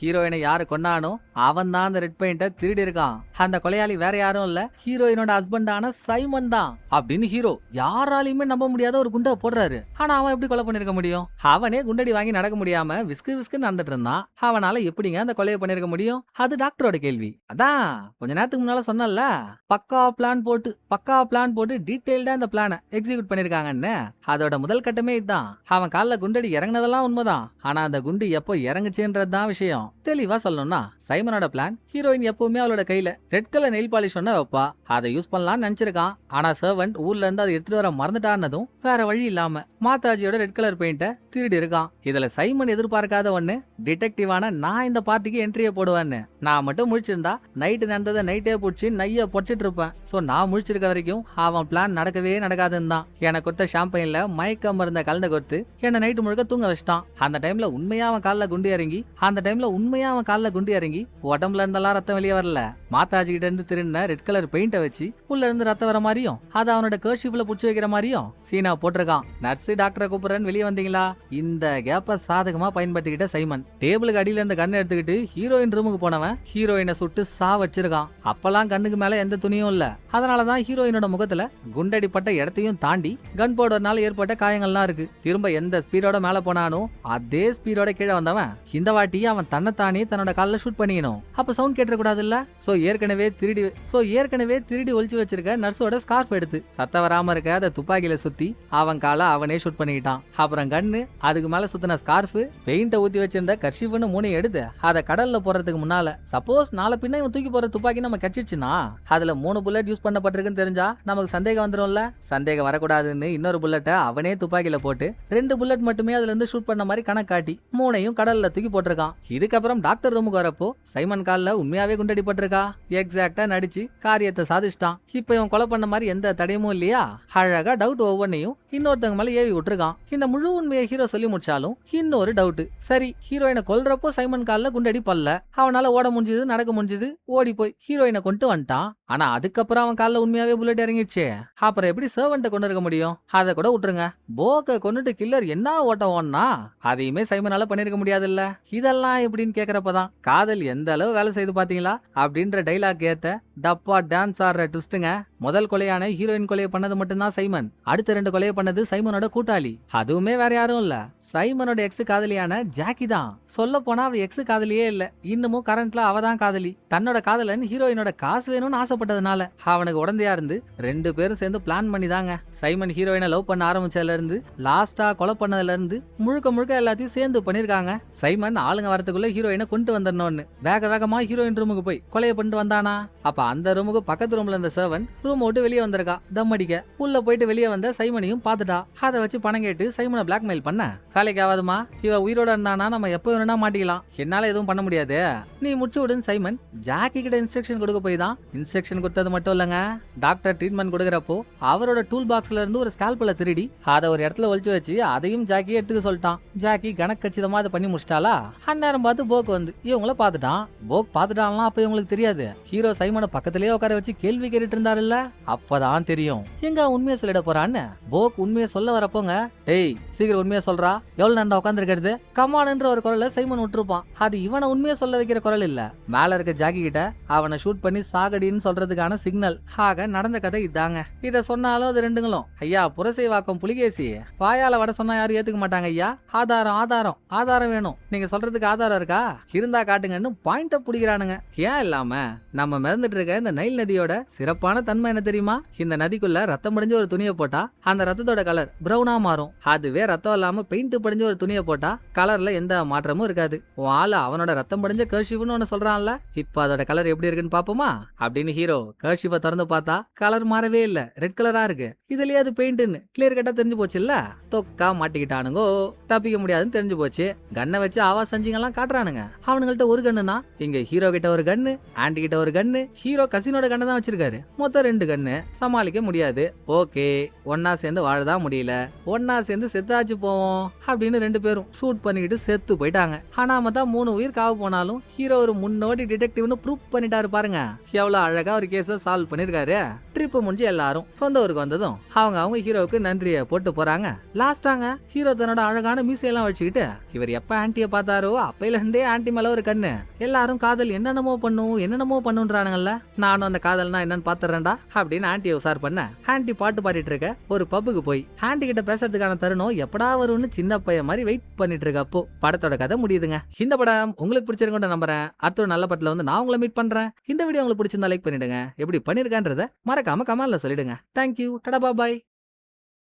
S1: ஹீரோயினை யாரு கொண்டானோ அவன் தான் அந்த ரெட் பெயிண்ட திருடி இருக்கான். அந்த கொலையாளி வேற யாரும் இல்ல, ஹீரோயினோட ஹஸ்பண்டான சைமன் தான் அப்படின்னு ஹீரோ யாராலையுமே நம்ப முடியாத ஒரு குண்டை போடுறாரு. ஆனா அவன் எப்படி கொலை பண்ணிருக்க முடியும்? அவனே குண்டடி வாங்கி நடக்க முடியாம விஸ்கு நடந்துட்டு இருந்தான். அவனால எப்படிங்க அந்த கொலையை பண்ணிருக்க முடியும்? அது டாக்டரோட கேள்வி. அதான் கொஞ்ச நேரத்துக்கு முன்னால சொன்னல, பக்கா பிளான் போட்டு டீடைல்டா அந்த பிளானை எக்ஸிக்யூட் பண்ணிருக்காங்கன்னு. அதோட முதல் கட்டமே இதுதான். அவன் காலில் குண்டடி இறங்கினதெல்லாம் உண்மைதான். ஆனா அந்த குண்டு எப்போ இறங்குச்சுன்றதுதான் விஷயம். தெளிவா சொல்லணும்னா சைமனோட பிளான், ஹீரோயின் எப்பவுமே அவளோட கையில ரெட் கலர் நெயில் பாலிஷ் ஒண்ண வைப்பா, அதை யூஸ் பண்ணலாம்னு நினைச்சிருக்கான். ஆனா சர்வன்ட் ஊர்ல இருந்து அதை எடுத்துட்டு வர மறந்துட்டானதும் வேற வழி இல்லாம மாதாஜியோட ரெட் கலர் பெயிண்ட திருடி இருக்கான். இதுல சைமன் எதிர்பார்க்காத ஒண்ணு, டிடெக்டிவான நான் இந்த பார்ட்டிக்கு என்ட்ரியை போடுவேன்னு. நான் மட்டும் முழிச்சிருந்தா நைட்டு நடந்ததை நைட்டே பிடிச்சி நைய பொடிச்சிட்டு இருப்பேன். சோ நான் முழிச்சிருக்க வரைக்கும் அவன் பிளான் நடக்கவே நடக்காதுன்னு தான் எனக்கு கொடுத்த ஷாம்பைன்ல மயக்க மருந்த கலந்து கொடுத்து என்ன நைட்டு முழுக்க தூங்க வச்சிட்டான். அந்த டைம்ல உண்மையா அவன் காலில் குண்டு இறங்கி உடம்புல இருந்தெல்லாம் ரத்தம் வெளியே வரல. மாதாஜி கிட்ட இருந்து திருடின ரெட் கலர் பெயிண்ட வச்சு உள்ள இருந்து ரத்தம் வர மாதிரியும் அதை அவனோட கர்ஷிப்ல புடிச்சு வைக்கிற மாதிரியும் சீனா போட்டிருக்கான். நர்ஸ் டாக்டரை கூப்பிடுறேன்னு வெளியே வந்தீங்களா? இந்த கேப்ப சாதகமா பயன்படுத்திக்கிட்ட சைமன் டேபிளுக்கு அடியில இருந்த கண்ணை எடுத்துக்கிட்டு ஹீரோயின் ரூமுக்கு போனவன் ஹீரோயினை சுட்டு வச்சிருக்கான். அப்பெல்லாம் கண்ணுக்கு மேல எந்த துணியும் இல்ல. அதனாலதான் ஹீரோயினோட முகத்துல குண்டடிப்பட்ட இடத்தையும் தாண்டி கன் பவுடர்னால ஏற்பட்ட காயங்கள்லாம் இருக்கு. திரும்ப எந்த ஸ்பீடோட மேல போனானோ அதே ஸ்பீடோட கீழே வந்தவன் இந்த வாட்டி அவன் தன்னைத்தானே தன்னோட காலில் ஷூட் பண்ணிக்கணும். அப்ப சவுண்ட் கேட்டக்கூடாது இல்ல. சோ ஏற்கனவே திருடி ஒளிச்சு வச்சிருக்க நர்ஸோட ஸ்கார்ஃப் எடுத்து சத்த வராம இருக்க அதை துப்பாக்கியில சுத்தி அவன் காலை அவனே ஷூட் பண்ணிக்கிட்டான். அப்புறம் கண்ணு, அதுக்கு மேல சுத்தின ஸ்கார்ஃப், பெயிண்ட ஊத்தி வச்சிருந்த கர்ஷிப்னு 3 எடுத்து அதை கடல்ல போறதுக்கு முன்னால சப்போஸ் நாளை பின்ன இவன் தூக்கி போற துப்பாக்கி நம்ம கட்சிச்சுன்னா அதுல 3 புல்லட் யூஸ் பண்ணப்பட்டிருக்குன்னு தெரிஞ்சா நமக்கு சந்தேகம் வந்துரும்ல. சந்தேகம் வரக்கூடாதுன்னு இன்னொரு புல்லட்டை அவனே துப்பாக்கியில போட்டு 2 புல்லட் மட்டுமே அதுல இருந்து ஷூட் பண்ண மாதிரி கணக்கு காட்டி 3ஐயும் கடல்ல தூக்கி போட்டிருக்கான். இதுக்கப்புறம் டாக்டர் ரூமுக்கு வரப்போ சைமன் கால்ல உண்மையாவே குண்டடிப்பட்டிருக்கா. எக்ஸாக்டா நடிச்சு காரியத்தை சாதிச்சிட்டான். இப்ப இவன் கொலை பண்ண மாதிரி எந்த தடையும் இல்லையா? அழகா டவுட் ஒவ்வொன்னையும் இன்னொருத்தவங்க மேல ஏவி விட்டுருக்கான். இந்த முழு உண்மையை ஹீரோ சொல்லி முடிச்சாலும் இன்னொரு டவுட். சரி, ஹீரோயினை கொல்றப்போ சைமன் கால்ல குண்டடி பல்ல, அவனால ஓட முடிஞ்சது, நடக்க முடிஞ்சது, ஓடி போய் ஹீரோயினை கொண்டு வந்துட்டான். ஆனா அதுக்கப்புறம் அவன் கால்ல உண்மையாவே புல்லட் இறங்கிடுச்சு. அப்புறம் எப்படி சர்வன்ட்ட கொண்டு இருக்க முடியும்? அதை கூட விட்டுருங்க. போக்க கொண்டுட்டு கில்லர் என்ன ஓட்டம் ஓடனா அதையுமே சைமனால பண்ணிருக்க முடியாதுல்ல. இதெல்லாம் எப்படின்னு கேக்குறப்பதான் காதல் எந்த அளவு வேலை செய்து பாத்தீங்களா அப்படின்ற டைலாக் ஏத்த டப்பா டான்ஸ் ஆடுற ட்விஸ்டுங்க. முதல் கொலையான ஹீரோயின் கொலையை பண்ணது மட்டும்தான் சைமன். அடுத்த 2 கொலையை பண்ணது சைமனோட கூட்டாளி. அதுவுமே வேற யாரும் இல்ல, சைமனோட எக்ஸ் காதலியான ஜாக்கி தான். சொல்ல போனா அவ எக்ஸ் காதலியே இல்ல, இன்னமும் கரண்ட்ல அவதான் காதலி. தன்னோட காதலன் ஹீரோயினோட காசு வேணும்னு ஆசைப்பட்டதுனால அவனுக்கு உடந்தையா இருந்து 2 பேரும் சேர்ந்து பிளான் பண்ணிதாங்க சைமன் ஹீரோயினை லவ் பண்ண ஆரம்பிச்சதுல இருந்து லாஸ்டா கொலை பண்ணதுல இருந்து முழுக்க எல்லாத்தையும் சேர்ந்து பண்ணிருக்காங்க. சைமன் ஆளுங்க வரத்துக்குள்ள ஹீரோயினை கொண்டு வந்துடணும்னு வேகமா ஹீரோயின் ரூமுக்கு போய் கொலையை பண்ணிட்டு வந்தானா. அப்ப அந்த ரூமுக்கு பக்கத்து ரூம்ல இருந்த சர்வன் ரூம் விட்டு வெளியே வந்திருக்கா தம் அடிக்க. உள்ள போயிட்டு வெளியே வந்த சைமனையும் பாத்துட்டா. அதை வச்சு பணம் கேட்டு சைமனை பிளாக்மெயில் பண்ண. வேலைக்கு ஆகாதுமா, இவ உயிரோட இருந்தானா நம்ம எப்ப வேணும்னா மாட்டிக்கலாம், என்னால எதுவும் பண்ண முடியாது, நீ முடிச்சு விடுன்னு சைமன் ஜாக்கி கிட்ட இன்ஸ்ட்ரக்ஷன் கொடுக்க போய் தான். இன்ஸ்ட்ரக்ஷன் கொடுத்தது மட்டும் இல்லங்க, டாக்டர் ட்ரீட்மெண்ட் கொடுக்கறப்போ அவரோட டூல் பாக்ஸ்ல இருந்து ஒரு ஸ்கால்பல திருடி அதை ஒரு இடத்துல ஒளிச்சு வச்சு அதையும் ஜாக்கி எடுத்துக்க சொல்லிட்டான். ஜாக்கி கணக்கச்சிதமா அதை பண்ணி முடிச்சிட்டாலா. அந்நேரம் பார்த்து போக் வந்து இவங்கள பாத்துட்டான். போக் பாத்துட்டான்லாம் அப்ப இவங்களுக்கு தெரியாது. ஹீரோ சைமனை பக்கத்திலேயே உட்கார வச்சு கேள்வி கேட்டுட்டு இருந்தாருல்ல, அப்பதான் தெரியும் எங்க உண்மையை சொல்லிட போறான்னு. போக் உண்மையை சொல்ல வரப்போங்க, டேய் சீக்கிரம் உண்மையை சொல்றா, எவ்வளவு நேரம் உட்கார்ந்து இருக்கிறது, கமான்ன்ற ஒரு குரல்ல சைமன் விட்டுருப்பான். அது இவனை உண்மையை சொல்ல வைக்கிற குரல் இல்ல, மேல இருக்க ஜாக்கி கிட்ட அவனை ஷூட் பண்ணி சாகடின்னு சொல்றதுக்கான சிக்னல். ஆக நடந்த கதை இதாங்க. இத சொன்னாலும் அது ரெண்டுங்களும், ஐயா புரசைவாக்கம் புலிகேசி, வாயால வட சொன்னா யாரும் ஏத்துக்க மாட்டாங்க ஐயா, ஆதாரம் வேணும், நீங்க சொல்றதுக்கு ஆதாரம் இருக்கா, இருந்தா காட்டுங்கன்னு பாயிண்ட புடிக்கிறானுங்க. ஏன் இல்லாம நம்ம மிதந்துட்டு இருக்க இருக்க இந்த நைல் நதியோட சிறப்பான தன்மை என்ன தெரியுமா? இந்த நதிக்குள்ள ரத்தம் படிஞ்ச ஒரு துணியை போட்டா அந்த ரத்தத்தோட கலர் பிரவுனா மாறும். அதுவே ரத்தம் இல்லாம பெயிண்ட் படிஞ்ச ஒரு துணியை போட்டா கலர்ல எந்த மாற்றமும் இருக்காது. உன் ஆளு அவனோட ரத்தம் படிஞ்ச கர்ஷிப்னு ஒன்னு சொல்றான்ல, இப்ப அதோட கலர் எப்படி இருக்குன்னு பாப்போமா அப்படின்னு ஹீரோ கர்ஷிப்பை திறந்து பார்த்தா கலர் மாறவே இல்ல, ரெட் கலரா இருக்கு. இதுலயே அது பெயிண்ட்னு கிளியர் கட்டா தெரிஞ்சு போச்சு இல்ல. தொக்கா மாட்டிக்கிட்டானுங்கோ, தப்பிக்க முடியாதுன்னு தெரிஞ்சு போச்சு. கண்ணை வச்சு ஆவா செஞ்சிங்கெல்லாம் காட்டுறானுங்க. அவனுங்கள்ட்ட ஒரு கண்ணுனா இங்க ஹீரோ கிட்ட ஒரு கண்ணு, ஆண்டி கிட்ட ஒரு கண்ணு, ஹீரோ கசினோட கண்ணை தான் வச்சிருக்காரு. மொத்தம் 2 கண்ணு, சமாளிக்க முடியாது. ஓகே, ஒன்னா சேர்ந்து வாழதான் முடியல, ஒன்னா சேர்ந்து செத்தாச்சு போவோம் அப்படின்னு 2 பேரும் ஷூட் பண்ணிக்கிட்டு செத்து போயிட்டாங்க. ஆனா மொத்தம் 3 உயிர் காவு போனாலும் ஹீரோ ஒரு முன்னோடி டிடெக்டிவ்னு ப்ரூவ் பண்ணிட்டாரு பாருங்க. எவ்வளவு அழகா ஒரு கேஸ சால்வ் பண்ணிருக்காரு. ட்ரிப் முடிஞ்சு எல்லாரும் சொந்த ஊருக்கு வந்ததும் அவங்க ஹீரோவுக்கு நன்றியை போட்டு போறாங்க. லாஸ்டாங்க ஹீரோ தன்னோட அழகான மீசையெல்லாம் வச்சுக்கிட்டு இவர் எப்ப ஆன்ட்டியை பார்த்தாரோ அப்பையில இருந்தே ஆன்ட்டி மேல ஒரு கண்ணு, எல்லாரும் காதல் என்னென்னமோ பண்ணுன்றானுங்கல்ல, நானும் அந்த காதல்னா என்னன்னு பாத்துறேன்டா அப்படின்னு ஆன்ட்டியை உசார் பண்ண. ஆன்ட்டி பாட்டு பாடிட்டு இருக்க ஒரு பப்புக்கு போய் ஆன்ட்டி கிட்ட பேசுறதுக்கான தருணம் எப்படா வரும்னு சின்ன பையன் மாதிரி வெயிட் பண்ணிட்டு இருக்கப்போ படத்தோட கதை முடியுதுங்க. இந்த படம் உங்களுக்கு பிடிச்சிருக்கோன்னு நம்புறேன். அடுத்த ஒரு நல்ல படத்துல வந்து நான் உங்களை மீட் பண்றேன். இந்த வீடியோ உங்களுக்கு பிடிச்சிருந்தா லைக் பண்ணிடுங்க. எப்படி பண்ணிருக்கான்றத மறக்காம கமெண்ட்ல சொல்லிடுங்க. தேங்க்யூ, டடா, பாய்.